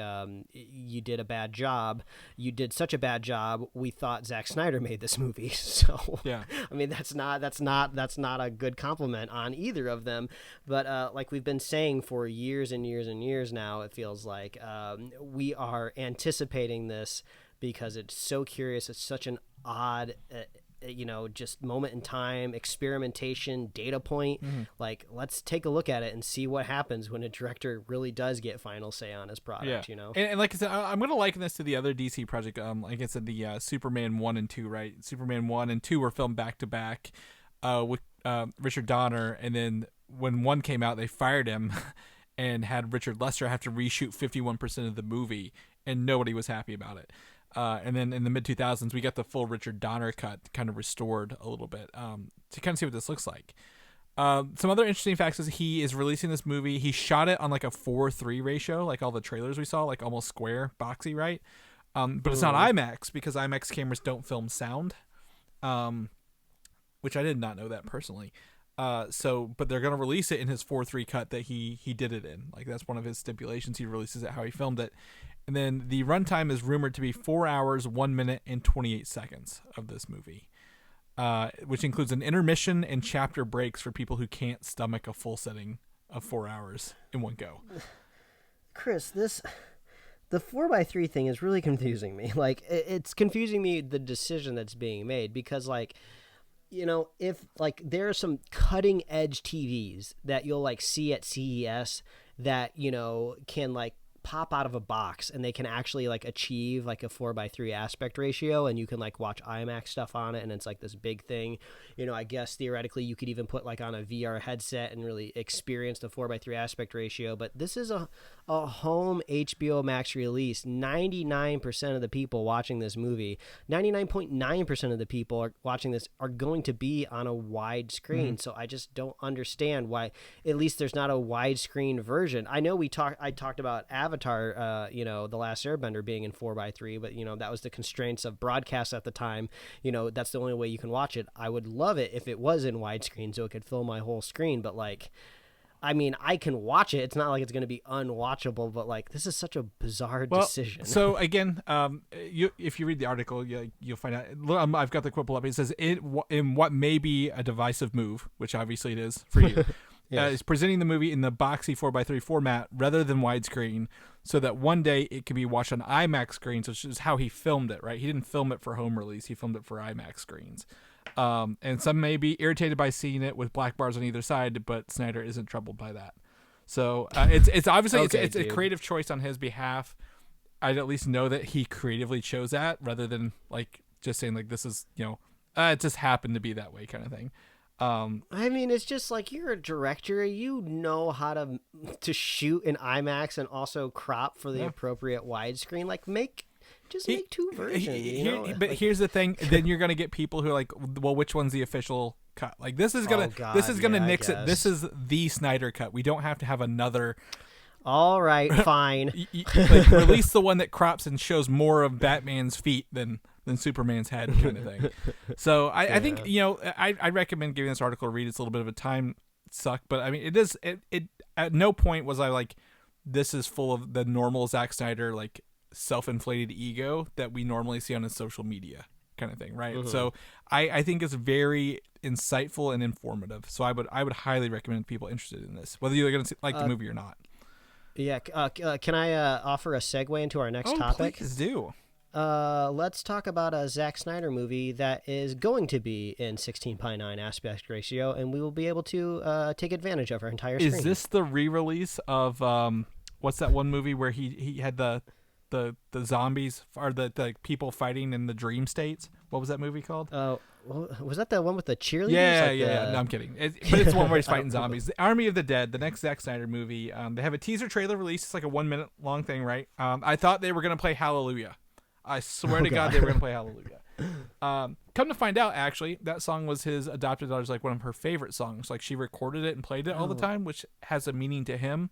you did a bad job. You did such a bad job. We thought Zack Snyder made this movie. So yeah, I mean, that's not a good compliment on either of them. But like we've been saying for years and years and years now, it feels like we are anticipating this because it's so curious. It's such an odd just moment in time, experimentation, data point. Mm-hmm. Like, let's take a look at it and see what happens when a director really does get final say on his product, And like I said, I'm going to liken this to the other DC project. Like I said, the Superman 1 and 2, right? Superman 1 and 2 were filmed back to back with Richard Donner. And then when 1 came out, they fired him and had Richard Lester have to reshoot 51% of the movie, and nobody was happy about it. And then in the mid-2000s, we got the full Richard Donner cut kind of restored a little bit to kind of see what this looks like. Some other interesting facts is he is releasing this movie. He shot it on like a 4:3 ratio, like all the trailers we saw, like almost square, boxy, right? But it's not IMAX because IMAX cameras don't film sound, which I did not know that personally. But they're gonna release it in his 4:3 cut that he did it in. Like that's one of his stipulations. He releases it how he filmed it, and then the runtime is rumored to be 4 hours, 1 minute, and 28 seconds of this movie, which includes an intermission and chapter breaks for people who can't stomach a full setting of 4 hours in one go. Chris, the 4x3 thing is really confusing me. Like, it's confusing me, the decision that's being made, because, like, you know, if, like, there are some cutting edge TVs that you'll, like, see at CES that, you know, can, like, pop out of a box and they can actually, like, achieve, like, a 4:3 aspect ratio, and you can, like, watch IMAX stuff on it, and it's, like, this big thing. You know, I guess theoretically you could even put, like, on a VR headset and really experience the 4:3 aspect ratio. But this is a home HBO Max release. 99% of the people watching this movie, 99.9% of the people are watching this, are going to be on a wide screen. So I just don't understand why at least there's not a widescreen version. I know I talked about Avatar, you know, The Last Airbender being in 4:3, but, you know, that was the constraints of broadcast at the time. You know, that's the only way you can watch it. I would love it if it was in widescreen so it could fill my whole screen, but, like, I mean, I can watch it. It's not like it's going to be unwatchable, but, like, this is such a bizarre decision. So again, if you read the article, you'll find out. I've got the quote pulled up. It says, in what may be a divisive move, which obviously it is for you, Yes. is presenting the movie in the boxy 4:3 format rather than widescreen, so that one day it can be watched on IMAX screens, which is how he filmed it, right? He didn't film it for home release. He filmed it for IMAX screens. And some may be irritated by seeing it with black bars on either side, but Snyder isn't troubled by that. So it's obviously Okay, it's a creative choice on his behalf. I'd at least know that he creatively chose that rather than, like, just saying, like, this is, you know, it just happened to be that way kind of thing. I mean, it's just like, you're a director. You know how to shoot in IMAX and also crop for the appropriate widescreen. Like, make two versions. But here's the thing: then you're gonna get people who are like, well, which one's the official cut? Like, this is gonna nix it. This is the Snyder cut. We don't have to have another. All right, fine. Like, release the one that crops and shows more of Batman's feet than Superman's head, kind of thing. So I think, you know, I recommend giving this article a read. It's a little bit of a time suck, but I mean, it at no point was I like, this is full of the normal Zack Snyder, like, self-inflated ego that we normally see on his social media kind of thing, right? So I think it's very insightful and informative. So I would highly recommend people interested in this, whether you're going to like the movie or not. Yeah. Can I offer a segue into our next topic? Please do. Let's talk about a Zack Snyder movie that is going to be in 16:9 aspect ratio, and we will be able to take advantage of our entire screen. Is this the re-release of what's that one movie where he had the zombies or the people fighting in the dream states? What was that movie called? Was that the one with the cheerleaders? Yeah. No, I'm kidding. But it's the one where he's fighting zombies. The Army of the Dead, the next Zack Snyder movie. They have a teaser trailer released. It's like a 1 minute long thing, right? I thought they were going to play Hallelujah. I swear to God, they were going to play Hallelujah. Come to find out, actually, that song was his adopted daughter's, like, one of her favorite songs. Like, she recorded it and played it all the time, which has a meaning to him,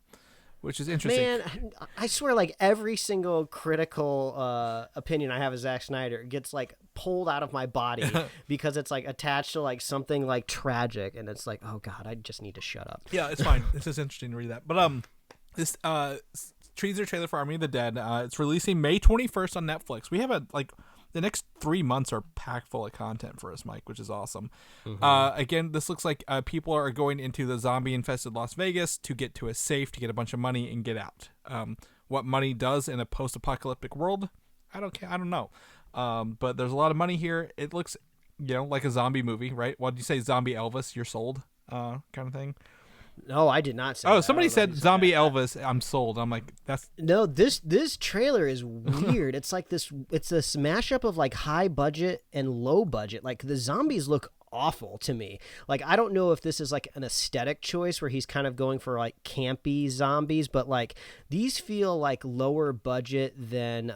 which is interesting. Man, I swear, like, every single critical opinion I have of Zack Snyder gets, like, pulled out of my body because it's, like, attached to, like, something, like, tragic, and it's like, oh God, I just need to shut up. Yeah, it's fine. It's just interesting to read that. But this teaser trailer for Army of the Dead, it's releasing May 21st on Netflix. We have the next 3 months are packed full of content for us, Mike, which is awesome. Again, this looks like people are going into the zombie-infested Las Vegas to get to a safe, to get a bunch of money and get out. What money does in a post-apocalyptic world, I don't know. But there's a lot of money here. It looks, you know, like a zombie movie, right? What did you say, Zombie Elvis? You're sold, kind of thing. No, I did not say that. that. Somebody said Zombie Elvis. I'm sold. I'm like, that's... No, this trailer is weird. It's like this mashup of, like, high budget and low budget. Like, the zombies look awful to me. Like, I don't know if this is, like, an aesthetic choice where he's kind of going for, like, campy zombies, but, like, these feel like lower budget than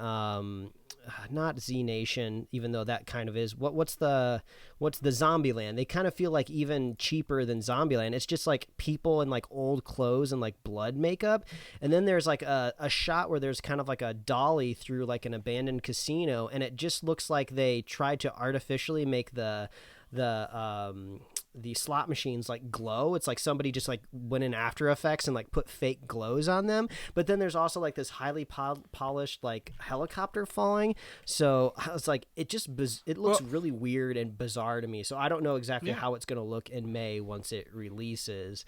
not Z Nation, even though that kind of is. What's the Zombieland? They kind of feel like even cheaper than Zombieland. It's just like people in, like, old clothes and, like, blood makeup, and then there's, like, a shot where there's kind of like a dolly through, like, an abandoned casino, and it just looks like they tried to artificially make the the slot machines like glow. It's like somebody just like went in After Effects and like put fake glows on them. But then there's also like this highly polished like helicopter falling. So I was like, it looks really weird and bizarre to me. So I don't know exactly how it's going to look in May once it releases.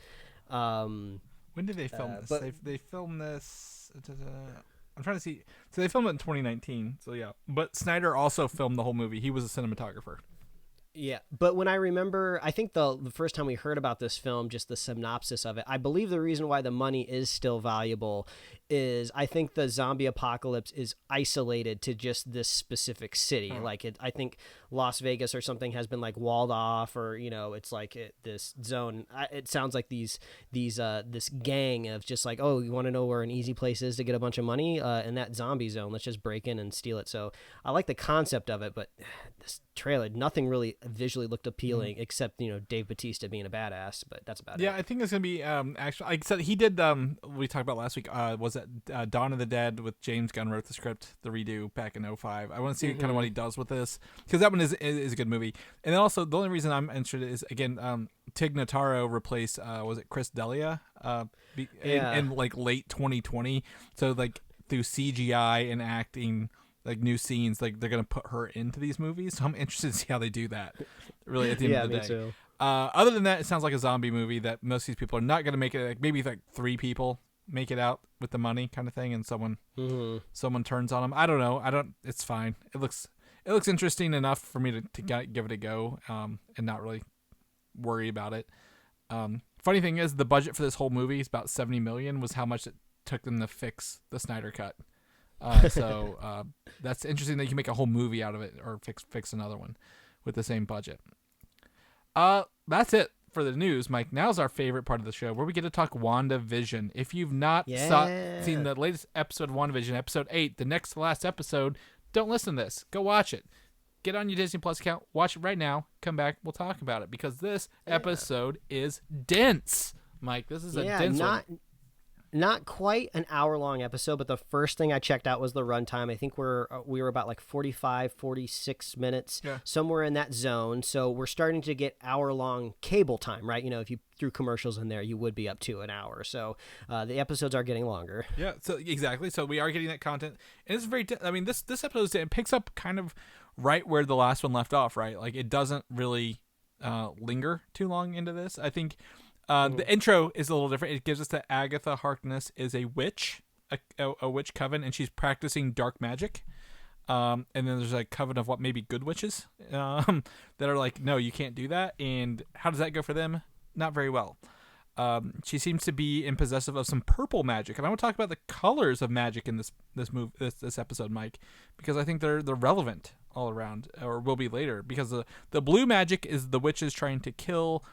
When did they film this? They filmed this. I'm trying to see. So they filmed it in 2019. So yeah, but Snyder also filmed the whole movie. He was a cinematographer. Yeah, but when I remember, I think the first time we heard about this film, just the synopsis of it, I believe the reason why the money is still valuable is I think the zombie apocalypse is isolated to just this specific city. Like I think Las Vegas or something has been like walled off, or it's like this zone. It sounds like this gang of just like, oh, you want to know where an easy place is to get a bunch of money in that zombie zone? Let's just break in and steal it. So I like the concept of it, but this trailer, nothing really visually looked appealing except Dave Bautista being a badass, but that's about it. Yeah, I think it's gonna be actually, like I said, he did we talked about last week, was it Dawn of the Dead with James Gunn wrote the script, the redo back in 2005. I want to see kind of what he does with this, because that one is a good movie. And then also the only reason I'm interested is, again, Tig Notaro replaced was it Chris D'Elia in like late 2020, so like through CGI and acting, like new scenes, like they're gonna put her into these movies. So I'm interested to see how they do that. Really, at the end of the day. Too. Other than that, it sounds like a zombie movie that most of these people are not gonna make it. Like maybe like 3 people make it out with the money, kind of thing, and someone turns on them. I don't know. It's fine. It looks interesting enough for me to give it a go, and not really worry about it. Funny thing is, the budget for this whole movie is about $70 million. Was how much it took them to fix the Snyder Cut. So that's interesting that you can make a whole movie out of it, or fix another one with the same budget. That's it for the news, Mike. Now's our favorite part of the show, where we get to talk WandaVision. If you've not seen the latest episode of WandaVision, episode 8, the next to last episode, don't listen to this. Go watch it. Get on your Disney Plus account, watch it right now, come back, we'll talk about it, because this episode is dense, Mike. This is a dense one. Not quite an hour-long episode, but the first thing I checked out was the runtime. I think we were about like 45, 46 minutes, somewhere in that zone. So we're starting to get hour-long cable time, right? If you threw commercials in there, you would be up to an hour. So the episodes are getting longer. Yeah, so exactly. So we are getting that content. And it's very, this episode, it picks up kind of right where the last one left off, right? Like it doesn't really linger too long into this. I think the intro is a little different. It gives us that Agatha Harkness is a witch, a witch coven, and she's practicing dark magic. And then there's a coven of what maybe good witches that are like, no, you can't do that. And how does that go for them? Not very well. She seems to be in possessive of some purple magic, and I want to talk about the colors of magic in this episode, Mike, because I think they're relevant all around, or will be later. Because the blue magic is the witches trying to kill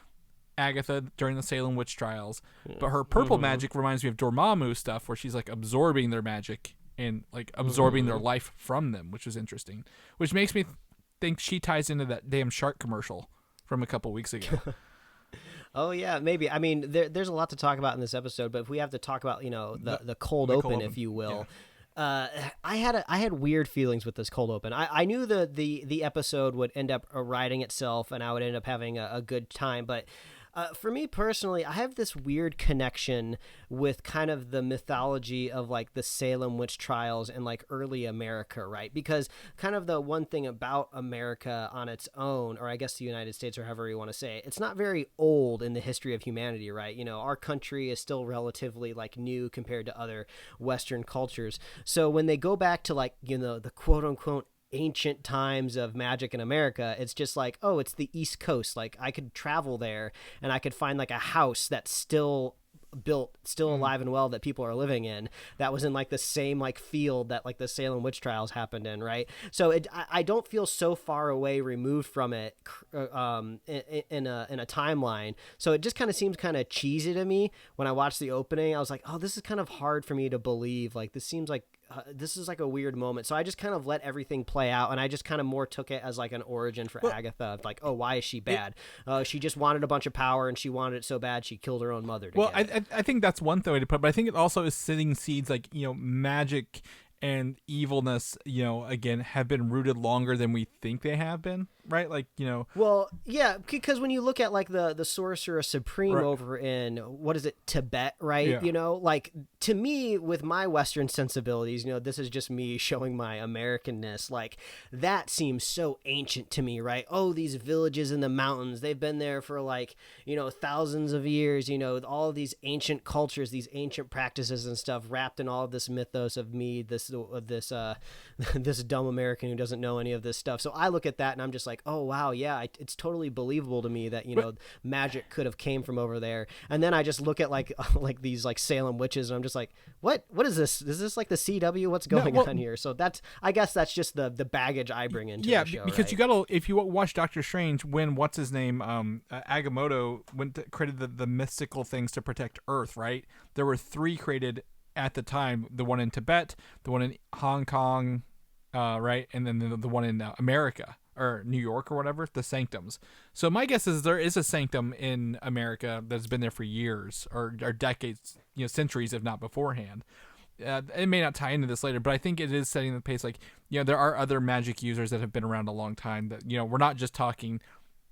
Agatha during the Salem witch trials, but her purple magic reminds me of Dormammu stuff, where she's like absorbing their magic and like absorbing their life from them, which is interesting, which makes me think she ties into that damn shark commercial from a couple weeks ago. Oh yeah, maybe. I mean, there's a lot to talk about in this episode, but if we have to talk about the cold open, if you will. I had weird feelings with this cold open. I knew the episode would end up writing itself, and I would end up having a good time, but for me personally, I have this weird connection with kind of the mythology of like the Salem witch trials and like early America, right? Because kind of the one thing about America on its own, or I guess the United States, or however you want to say it, it's not very old in the history of humanity, right? Our country is still relatively like new compared to other Western cultures. So when they go back to like, the quote unquote ancient times of magic in America, it's just like, oh, it's the East Coast. Like I could travel there and I could find like a house that's still built, still alive and well, that people are living in, that was in like the same like field that like the Salem witch trials happened in, right? So I don't feel so far away removed from it in a timeline. So it just kind of seems kind of cheesy to me when I watched the opening. I was like, oh, this is kind of hard for me to believe. Like this seems like this is like a weird moment. So I just kind of let everything play out, and I just kind of more took it as like an origin for Agatha. Like, oh, why is she bad? She just wanted a bunch of power, and she wanted it so bad she killed her own mother. Well, I think that's one way to put it, but I think it also is setting seeds like, magic and evilness, again, have been rooted longer than we think they have been. right? Like, you know. Well, yeah, because when you look at like the Sorcerer Supreme Right. over in, what is it, Tibet, right? Yeah. You know, like to me, with my Western sensibilities, you know, this is just me showing my Americanness. Like that seems so ancient to me, right? Oh, these villages in the mountains, they've been there for like, you know, thousands of years, you know, all of these ancient cultures, these ancient practices and stuff wrapped in all of this mythos of me, this this dumb American who doesn't know any of this stuff. So I look at that and I'm just like, oh wow, yeah, it's totally believable to me that, you know, magic could have came from over there. And then I just look at like these like Salem witches and I'm just like, what is this? Is this like the CW? What's going on here? So I guess that's just the baggage I bring into the show, because right? you gotta, if you watch Doctor Strange, when what's his name, Agamotto created the mystical things to protect Earth, right? There were 3 created at the time: the one in Tibet, the one in Hong Kong, right, and then the one in America or New York or whatever, the Sanctums. So my guess is there is a sanctum in America that's been there for years or decades, you know, centuries, if not beforehand. It may not tie into this later, but I think it is setting the pace. Like, you know, there are other magic users that have been around a long time. That, you know, we're not just talking,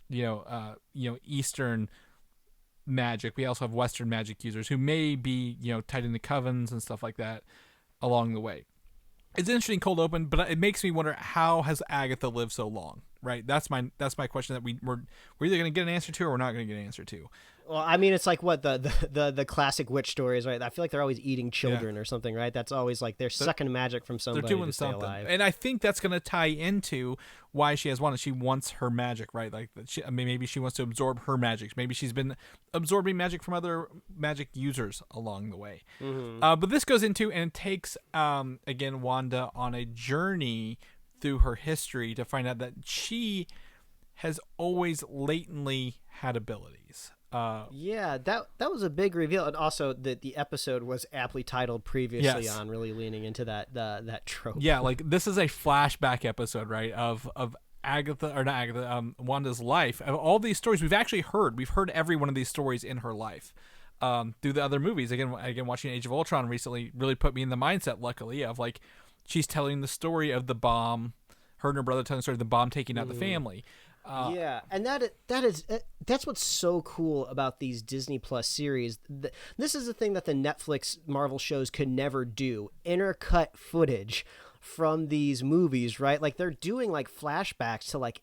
you know, Eastern magic. We also have Western magic users who may be, you know, tied into covens and stuff like that along the way. It's an interesting cold open, but it makes me wonder, how has Agatha lived so long? Right, that's my question that we're either going to get an answer to or we're not going to get an answer to. Well, I mean, it's like what the classic witch stories, right? I feel like they're always eating children or something, right? That's always like they're sucking magic from somebody. They're doing to stay something, alive. and I think that's going to tie into why she has Wanda. She wants her magic, right? Like, I mean, maybe she wants to absorb her magic. Maybe she's been absorbing magic from other magic users along the way. Mm-hmm. But this goes into and takes again Wanda on a journey through her history to find out that she has always latently had abilities. Yeah, that was a big reveal, and also that the episode was aptly titled previously on, really leaning into that trope. Yeah, like this is a flashback episode, right, of Wanda's life. Of all these stories we've heard every one of these stories in her life through the other movies. Again, watching Age of Ultron recently really put me in the mindset, luckily, of like she's telling the story of the bomb, her and her brother telling the story of the bomb taking out the family. Yeah, and that's what's so cool about these Disney Plus series. This is the thing that the Netflix Marvel shows could never do: intercut footage from these movies, right? Like they're doing like flashbacks to like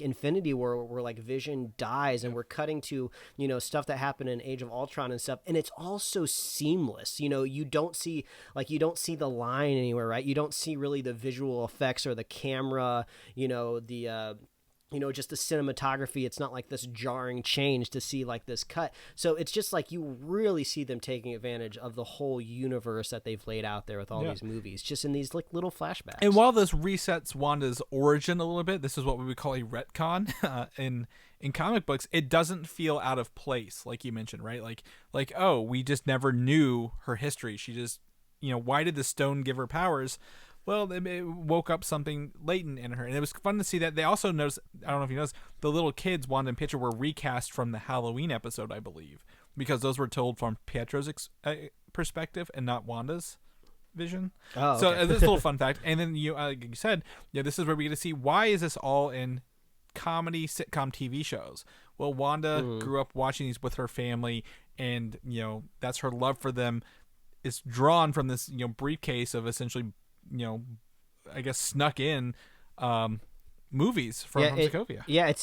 Infinity War, where like Vision dies, and we're cutting to, you know, stuff that happened in Age of Ultron and stuff, and it's all so seamless. You know, you don't see the line anywhere, right? You don't see really the visual effects or the camera, you know, just the cinematography. It's not like this jarring change to see like this cut. So it's just like you really see them taking advantage of the whole universe that they've laid out there with all these movies, just in these like little flashbacks. And while this resets Wanda's origin a little bit, this is what we would call a retcon in comic books. It doesn't feel out of place, like you mentioned, right? Like oh, we just never knew her history. She just, you know, why did the stone give her powers? Well, it woke up something latent in her. And it was fun to see that. They also noticed, I don't know if you noticed, the little kids, Wanda and Pietro, were recast from the Halloween episode, I believe, because those were told from Pietro's perspective and not Wanda's vision. Oh, okay. So this is a little fun fact. And then, like you said, this is where we get to see, why is this all in comedy sitcom TV shows? Well, Wanda grew up watching these with her family, and, you know, that's her love for them is drawn from this, you know, briefcase of essentially, you know, I guess snuck in movies from Sokovia. Yeah, it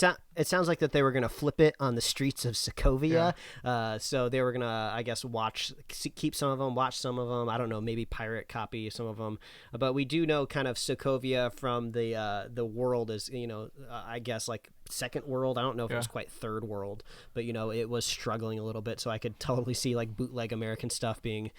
sounds like that they were going to flip it on the streets of Sokovia. Yeah. So they were going to, I guess, keep some of them, watch some of them. I don't know, maybe pirate copy some of them. But we do know kind of Sokovia from the world is, you know, I guess like second world. I don't know if it was quite third world, but, you know, it was struggling a little bit. So I could totally see like bootleg American stuff being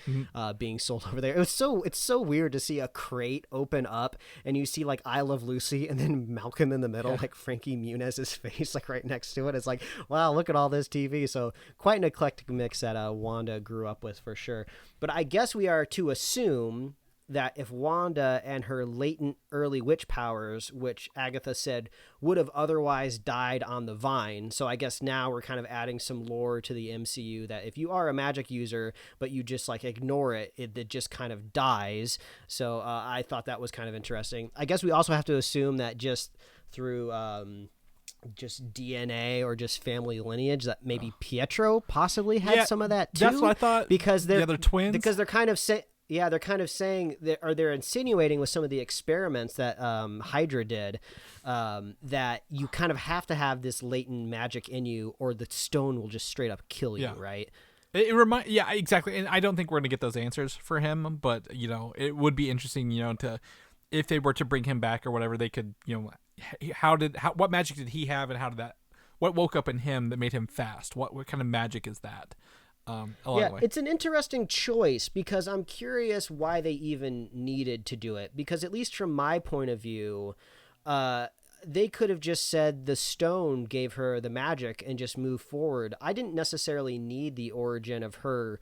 sold over there. It's so weird to see a crate open up and you see like I Love Lucy and then Malcolm in the middle, like Frankie Muniz's face like right next to it. It's like, wow, look at all this TV. So quite an eclectic mix that Wanda grew up with for sure. But I guess we are to assume that if Wanda and her latent early witch powers, which Agatha said would have otherwise died on the vine, so I guess now we're kind of adding some lore to the MCU that if you are a magic user but you just like ignore it, it just kind of dies. So I thought that was kind of interesting. I guess we also have to assume that just through just DNA or just family lineage, that maybe Pietro possibly had some of that too. That's what I thought. Because they're the other twins. Because they're kind of they're kind of saying they're insinuating with some of the experiments that Hydra did, that you kind of have to have this latent magic in you, or the stone will just straight up kill you, right? Yeah, exactly. And I don't think we're gonna get those answers for him, but it would be interesting, to if they were to bring him back or whatever, they could, what magic did he have, and what woke up in him that made him fast? What kind of magic is that? It's an interesting choice, because I'm curious why they even needed to do it. Because at least from my point of view, they could have just said the stone gave her the magic and just move forward. I didn't necessarily need the origin of her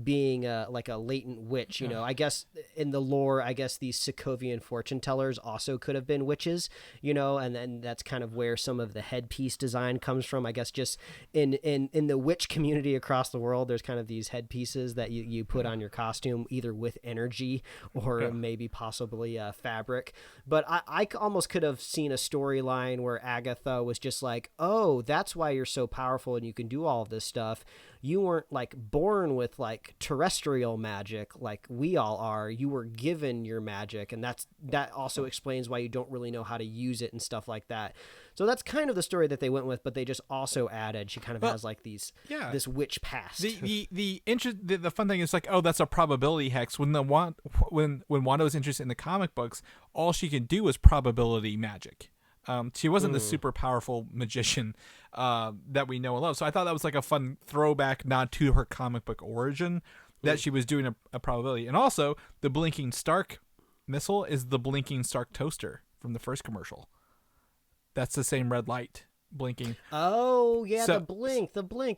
being like a latent witch. I guess in the lore, these Sokovian fortune tellers also could have been witches, and then that's kind of where some of the headpiece design comes from. I guess just in the witch community across the world, there's kind of these headpieces that you put on your costume, either with energy or maybe possibly fabric. But I almost could have seen a storyline where Agatha was just like, oh, that's why you're so powerful and you can do all of this stuff. You weren't like born with like terrestrial magic like we all are. You were given your magic, and that also explains why you don't really know how to use it and stuff like that. So that's kind of the story that they went with, but they just also added she kind of has like this witch past. The fun thing is like, oh, that's a probability hex. When when Wanda was interested in the comic books, all she could do was probability magic. She wasn't the super powerful magician that we know and love. So I thought that was like a fun throwback nod to her comic book origin, that she was doing a probability. And also, the blinking Stark missile is the blinking Stark toaster from the first commercial. That's the same red light blinking. Oh, yeah, the blink.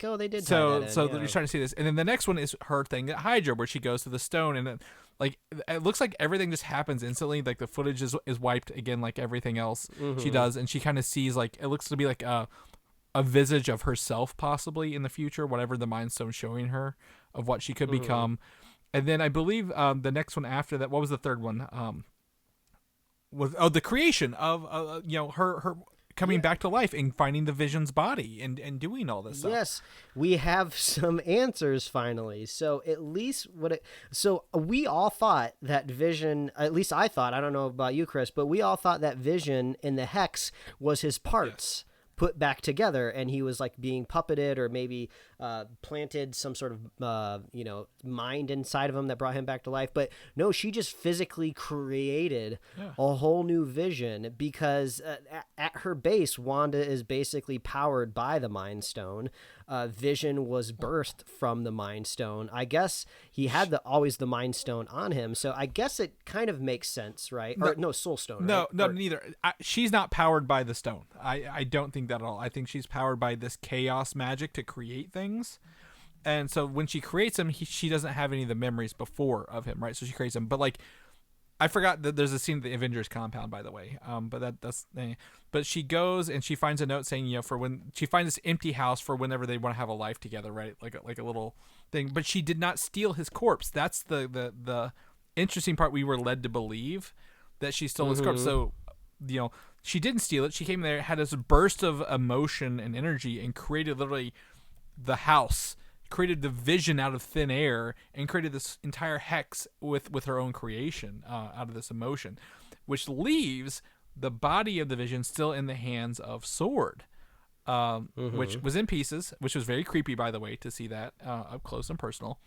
Oh, they did tie that in. So they're trying to see this. And then the next one is her thing at Hydra, where she goes to the stone, and it looks like everything just happens instantly. Like the footage is wiped again, like everything else she does, and she kind of sees like it looks to be like a visage of herself possibly in the future, whatever the Mind Stone's showing her of what she could become. And then I believe the next one after that, what was the third one? Was the creation of her coming back to life and finding the Vision's body and doing all this stuff. Yes, we have some answers finally. So at least so we all thought that Vision, at least I thought, I don't know about you, Chris, but we all thought that Vision in the Hex was his parts put back together, and he was like being puppeted or maybe planted some sort of mind inside of him that brought him back to life. But no, she just physically created a whole new Vision, because at her base, Wanda is basically powered by the Mind Stone. Vision was birthed from the Mind Stone. I guess he had always the Mind Stone on him, so I guess it kind of makes sense, right? No, Soul Stone. No, right? Neither. She's not powered by the stone. I don't think that at all. I think she's powered by this chaos magic to create things. And so when she creates him, she doesn't have any of the memories before of him, right? So she creates him, but like, I forgot that there's a scene at the Avengers compound, by the way. But she goes and she finds a note saying, for when she finds this empty house for whenever they want to have a life together, right? Like a little thing. But she did not steal his corpse. That's the interesting part. We were led to believe that she stole his corpse. So, she didn't steal it. She came there, had this burst of emotion and energy, and created literally the house. Created the Vision out of thin air, and created this entire hex with her own creation out of this emotion, which leaves the body of the Vision still in the hands of Sword, which was in pieces, which was very creepy, by the way, to see that up close and personal.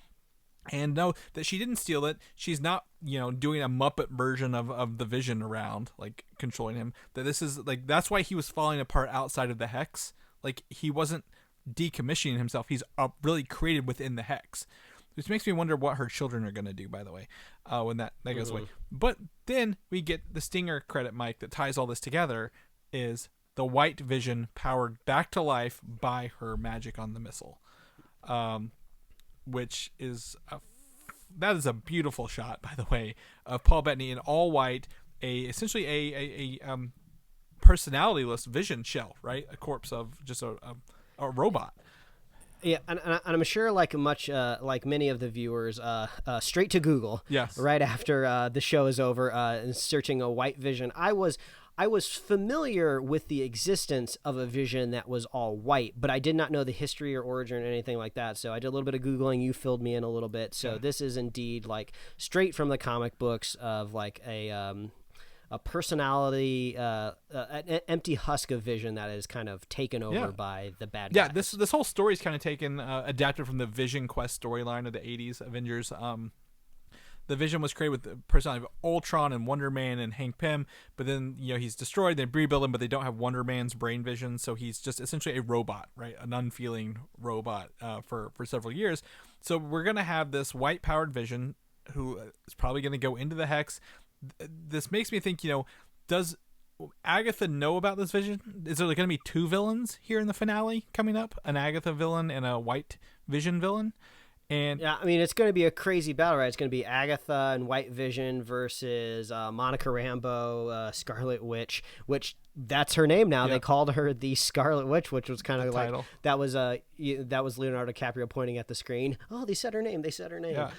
And know that she didn't steal it. She's not, doing a Muppet version of the Vision around, like controlling him. That this is like, that's why he was falling apart outside of the hex. Like, he wasn't decommissioning himself. He's really created within the hex, which makes me wonder what her children are going to do, by the way, when that goes away. But then we get the stinger credit, Mike, that ties all this together, is the White Vision powered back to life by her magic on the missile, which is that is a beautiful shot, by the way, of Paul Bettany in all white, essentially a personality-less Vision shell, right? A corpse of just a robot. Yeah, and I'm sure, like many of the viewers, straight to Google. Yes. Right after the show is over, and searching a White Vision. I was familiar with the existence of a Vision that was all white, but I did not know the history or origin or anything like that. So I did a little bit of Googling. You filled me in a little bit. So this is indeed like straight from the comic books of like a personality, an empty husk of Vision that is kind of taken over by the bad guys. Yeah, this whole story is kind of taken, adapted from the Vision Quest storyline of the 80s Avengers. The Vision was created with the personality of Ultron and Wonder Man and Hank Pym, but then he's destroyed. They rebuild him, but they don't have Wonder Man's brain vision, so he's just essentially a robot, right? An unfeeling robot for several years. So we're gonna have this white-powered Vision who is probably gonna go into the Hex. This makes me think, does Agatha know about this Vision? Is there going to be two villains here in the finale coming up? An Agatha villain and a White Vision villain? And yeah, I mean, it's going to be a crazy battle, right? It's going to be Agatha and White Vision versus Monica Rambeau, Scarlet Witch, which that's her name now. They called her the Scarlet Witch, which was kind of like title. That was Leonardo DiCaprio pointing at the screen. Oh, they said her name. They said her name. Yeah.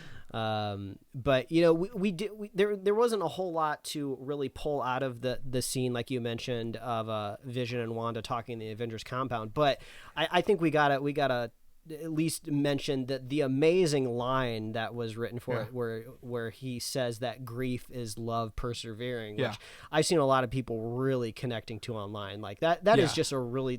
But there wasn't a whole lot to really pull out of the scene, like you mentioned, of Vision and Wanda talking in the Avengers compound. But I think we gotta at least mention that the amazing line that was written for it, where he says that grief is love persevering, which I've seen a lot of people really connecting to online. Like that is just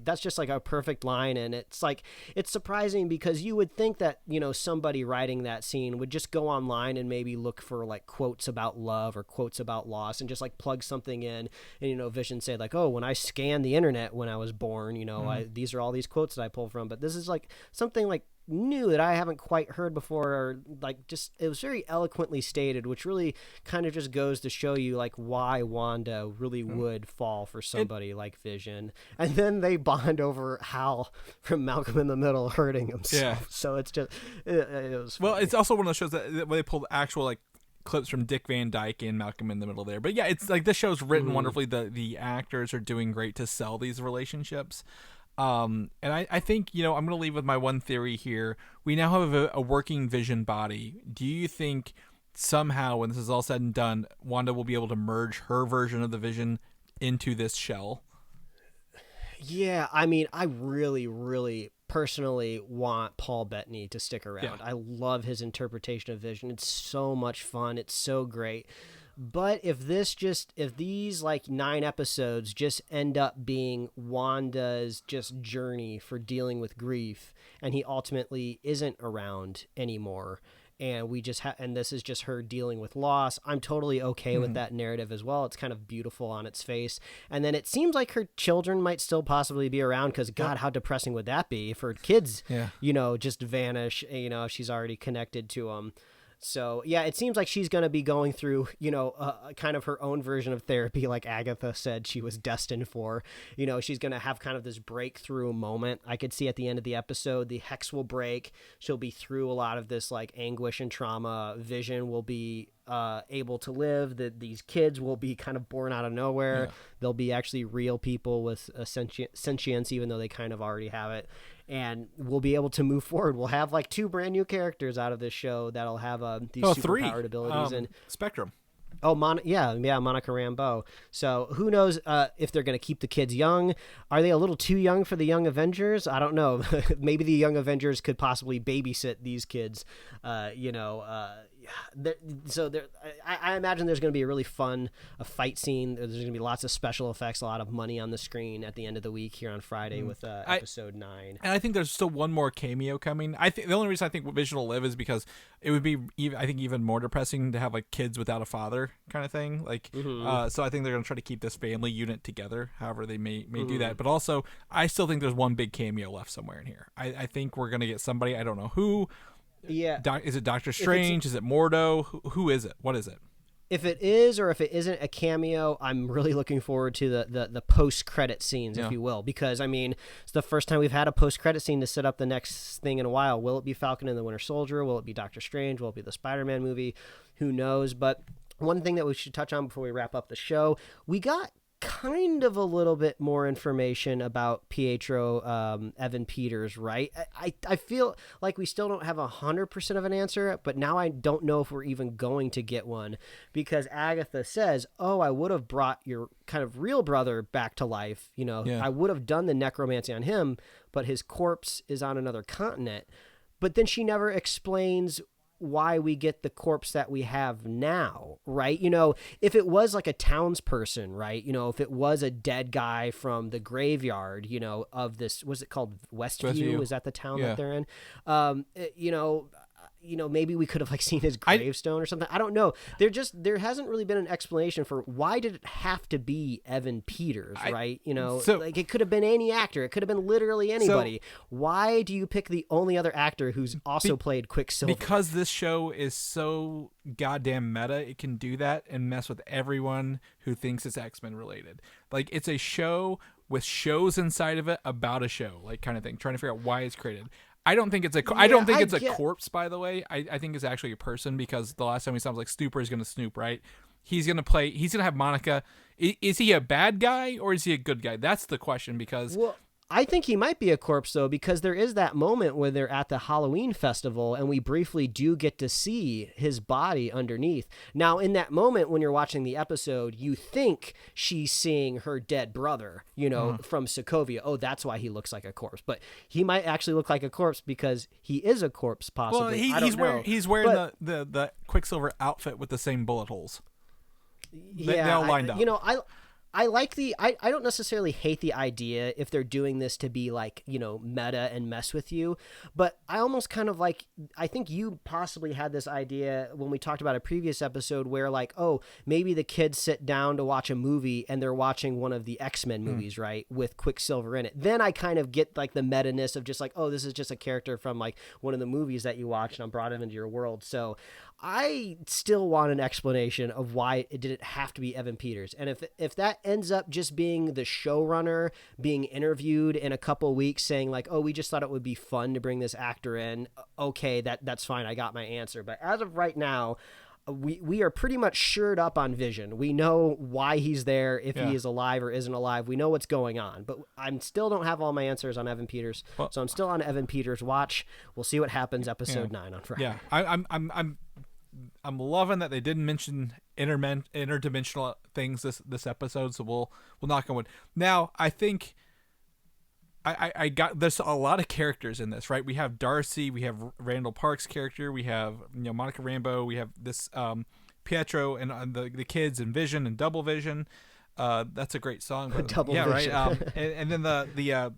that's just like a perfect line. And it's like, it's surprising because you would think that, somebody writing that scene would just go online and maybe look for like quotes about love or quotes about loss and just like plug something in and, Vision say like, oh, when I scanned the internet when I was born, these are all these quotes that I pulled from. But this is like something like new that I haven't quite heard before, or like just it was very eloquently stated, which really kind of just goes to show you like why Wanda really would fall for somebody like Vision. And then they bond over Hal from Malcolm in the Middle hurting himself. So it's just it was funny. Well, it's also one of those shows that where they pulled actual like clips from Dick Van Dyke and Malcolm in the Middle there. But yeah, it's like this show's written wonderfully. The actors are doing great to sell these relationships. And I think, I'm going to leave with my one theory here. We now have a working Vision body. Do you think somehow, when this is all said and done, Wanda will be able to merge her version of the Vision into this shell? Yeah, I mean, I really, really personally want Paul Bettany to stick around. Yeah. I love his interpretation of Vision. It's so much fun. It's so great. But if these like 9 episodes just end up being Wanda's just journey for dealing with grief, and he ultimately isn't around anymore, and we just and this is just her dealing with loss, I'm totally okay with that narrative as well. It's kind of beautiful on its face. And then it seems like her children might still possibly be around, because God, how depressing would that be if her kids, just vanish, if she's already connected to them. So, yeah, it seems like she's going to be going through, kind of her own version of therapy, like Agatha said she was destined for. She's going to have kind of this breakthrough moment. I could see at the end of the episode, the hex will break. She'll be through a lot of this, like, anguish and trauma. Vision will be able to live. These kids will be kind of born out of nowhere. They'll be actually real people with a sentience, even though they kind of already have it. And we'll be able to move forward. We'll have like 2 brand new characters out of this show that'll have these superpowered abilities. And Spectrum. Oh, Monica Rambeau. So who knows if they're going to keep the kids young? Are they a little too young for the Young Avengers? I don't know. Maybe the Young Avengers could possibly babysit these kids. I imagine there's going to be a really fun fight scene. There's going to be lots of special effects, a lot of money on the screen at the end of the week here on Friday with episode 9. And I think there's still one more cameo coming. I think the only reason I think Vision will live is because it would be even more depressing to have like kids without a father kind of thing. Like, so I think they're going to try to keep this family unit together. However, they may do that. But also, I still think there's one big cameo left somewhere in here. I think we're going to get somebody. I don't know who. Yeah. Is it Doctor Strange? Is it Mordo? Who is it? What is it? If it is or if it isn't a cameo, I'm really looking forward to the post-credit scenes, if you will. Because, I mean, it's the first time we've had a post-credit scene to set up the next thing in a while. Will it be Falcon and the Winter Soldier? Will it be Doctor Strange? Will it be the Spider-Man movie? Who knows? But one thing that we should touch on before we wrap up the show, we got kind of a little bit more information about Pietro Evan Peters, right? I feel like we still don't have 100% of an answer, but now I don't know if we're even going to get one, because Agatha says, oh, I would have brought your kind of real brother back to life. I would have done the necromancy on him, but his corpse is on another continent. But then she never explains why we get the corpse that we have now, right? If it was like a townsperson, right? If it was a dead guy from the graveyard, of this, was it called Westview? Is that the town that they're in? Maybe we could have seen his gravestone or something. I don't know. There hasn't really been an explanation for why did it have to be Evan Peters, right? It could have been any actor. It could have been literally anybody. Why do you pick the only other actor who's also played Quicksilver? Because this show is so goddamn meta, it can do that and mess with everyone who thinks it's X-Men related. It's a show with shows inside of it about a show, kind of thing, trying to figure out why it's created. I don't think it's a corpse, by the way. I think it's actually a person, because the last time we saw him, Snooper is going to snoop, right? He's going to have Monica. Is he a bad guy or is he a good guy? That's the question, because... Well, I think he might be a corpse, though, because there is that moment where they're at the Halloween festival and we briefly do get to see his body underneath. Now, in that moment, when you're watching the episode, you think she's seeing her dead brother, from Sokovia. Oh, that's why he looks like a corpse. But he might actually look like a corpse because he is a corpse, possibly. Well, he's wearing the Quicksilver outfit with the same bullet holes. They all lined up. I like I don't necessarily hate the idea if they're doing this to be meta and mess with you, but I almost kind of I think you possibly had this idea when we talked about a previous episode where maybe the kids sit down to watch a movie and they're watching one of the X-Men movies, right, with Quicksilver in it. Then I kind of get the meta-ness of just oh, this is just a character from one of the movies that you watched and I'm brought him into your world. So I still want an explanation of why it didn't have to be Evan Peters. And if that ends up just being the showrunner being interviewed in a couple weeks saying oh, we just thought it would be fun to bring this actor in, okay, that's fine. I got my answer. But as of right now, we are pretty much shored up on Vision. We know why he's there, if he is alive or isn't alive. We know what's going on, but I still don't have all my answers on Evan Peters. So I'm still on Evan Peters' watch. We'll see what happens episode 9 on Friday. Yeah, I'm loving that they didn't mention interdimensional things this episode, so we'll knock on wood. Now, I think I got, there's a lot of characters in this, right? We have Darcy, we have Randall Park's character, we have Monica Rambeau, we have this Pietro and the kids and Vision and Double Vision. That's a great song. Double Vision. Right. And then the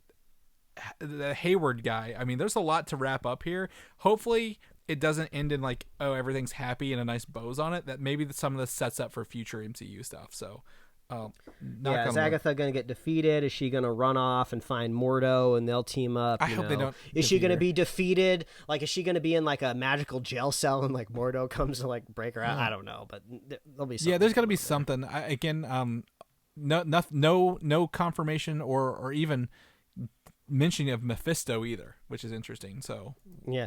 Hayward guy. I mean, there's a lot to wrap up here. Hopefully it doesn't end in oh, everything's happy and a nice bows on it. That maybe some of this sets up for future MCU stuff. So, is Agatha going to get defeated? Is she going to run off and find Mordo and they'll team up? I hope they don't. Is she going to be defeated? Is she going to be in a magical jail cell and Mordo comes to break her out? I don't know, but there'll be something. Yeah, there's got to be something. No confirmation or even mentioning of Mephisto either, which is interesting. So yeah.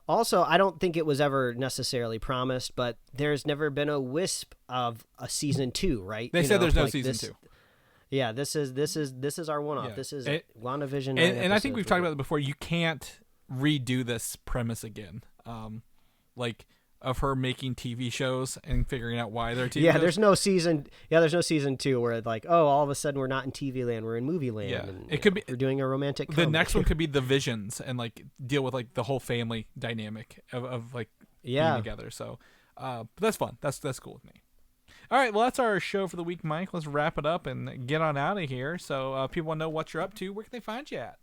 Also, I don't think it was ever necessarily promised, but there's never been a wisp of a season 2, right? They said there's no season 2. Yeah, this is our one-off. Yeah. This is WandaVision. And I think we've talked about it before. You can't redo this premise again. Of her making TV shows and figuring out why they're TV shows. There's no season. Yeah, there's no season 2 where all of a sudden we're not in TV land, we're in movie land. Yeah, and, it could be we're doing a romantic. The next one could be the Visions and deal with the whole family dynamic of being together. So, but that's fun. That's cool with me. All right, well that's our show for the week, Mike. Let's wrap it up and get on out of here. So people want to know what you're up to. Where can they find you at?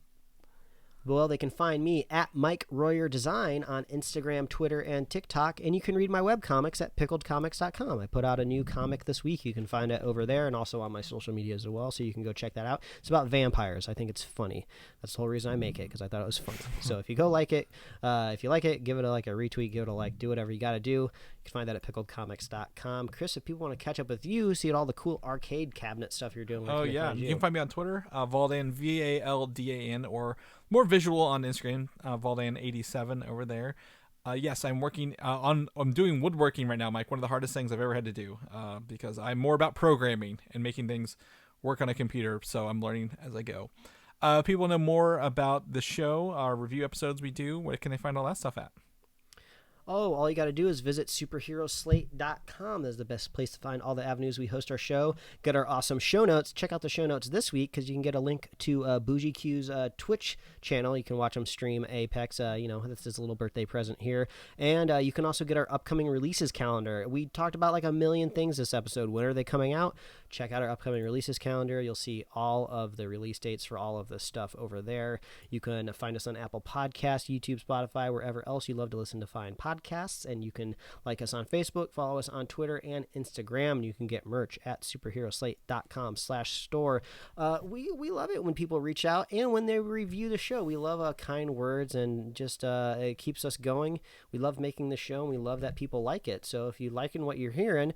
Well, they can find me at Mike Royer Design on Instagram, Twitter, and TikTok, and you can read my webcomics at pickledcomics.com. I put out a new comic this week. You can find it over there and also on my social media as well, so you can go check that out. It's about vampires. I think it's funny. That's the whole reason I make it, because I thought it was funny. So if you go if you like it, give it a retweet, give it a like, do whatever you got to do. You can find that at pickledcomics.com. Chris, if people want to catch up with you, see all the cool arcade cabinet stuff you're doing. Oh, yeah. You can find me on Twitter, Valdan, Valdan, or more visual on Instagram, Valdan87 over there. Yes, I'm working I'm doing woodworking right now, Mike. One of the hardest things I've ever had to do because I'm more about programming and making things work on a computer, so I'm learning as I go. People know more about the show, our review episodes we do. Where can they find all that stuff at? Oh, all you got to do is visit superheroslate.com. That's the best place to find all the avenues we host our show. Get our awesome show notes. Check out the show notes this week because you can get a link to BougieQ's Twitch channel. You can watch them stream Apex. That's his little birthday present here. And you can also get our upcoming releases calendar. We talked about like a million things this episode. When are they coming out? Check out our upcoming releases calendar. You'll see all of the release dates for all of the stuff over there. You can find us on Apple Podcasts, YouTube, Spotify, wherever else you love to listen to find podcasts. And you can like us on Facebook, follow us on Twitter and Instagram. And you can get merch at superheroslate.com/store. We love it when people reach out and when they review the show. We love kind words and just it keeps us going. We love making the show and we love that people like it. So if you're liking what you're hearing,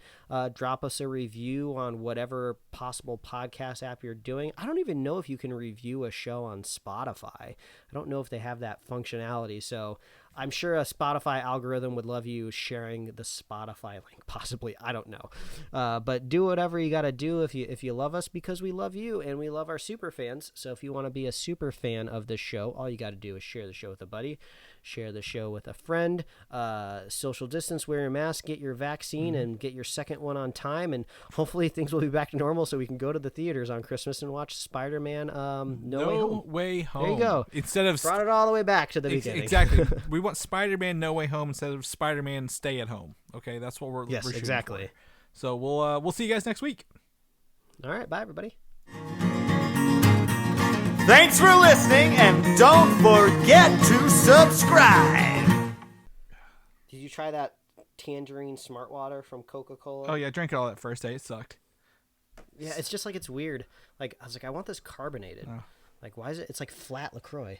drop us a review on whatever possible podcast app you're doing. I don't even know if you can review a show on Spotify. I don't know if they have that functionality. So I'm sure a Spotify algorithm would love you sharing the Spotify link, possibly. I don't know. But do whatever you got to do if you love us, because we love you and we love our super fans. So if you want to be a super fan of this show, all you got to do is share the show with a buddy, share the show with a friend, social distance, wear your mask, get your vaccine, and get your second one on time. And hopefully things will be back to normal so we can go to the theaters on Christmas and watch Spider-Man No Way Home. There you go. Instead of brought it all the way back to the beginning. Exactly. We want Spider-Man No Way Home instead of Spider-Man Stay at Home. Okay, that's what we're shooting exactly. for. So we'll see you guys next week. All right, bye everybody. Thanks for listening, and don't forget to subscribe. Did you try that tangerine smart water from Coca-Cola? Oh yeah, I drank it all that first day. It sucked. Yeah, it's just like it's weird. Like I was like, I want this carbonated. Like, why is it? It's like flat LaCroix.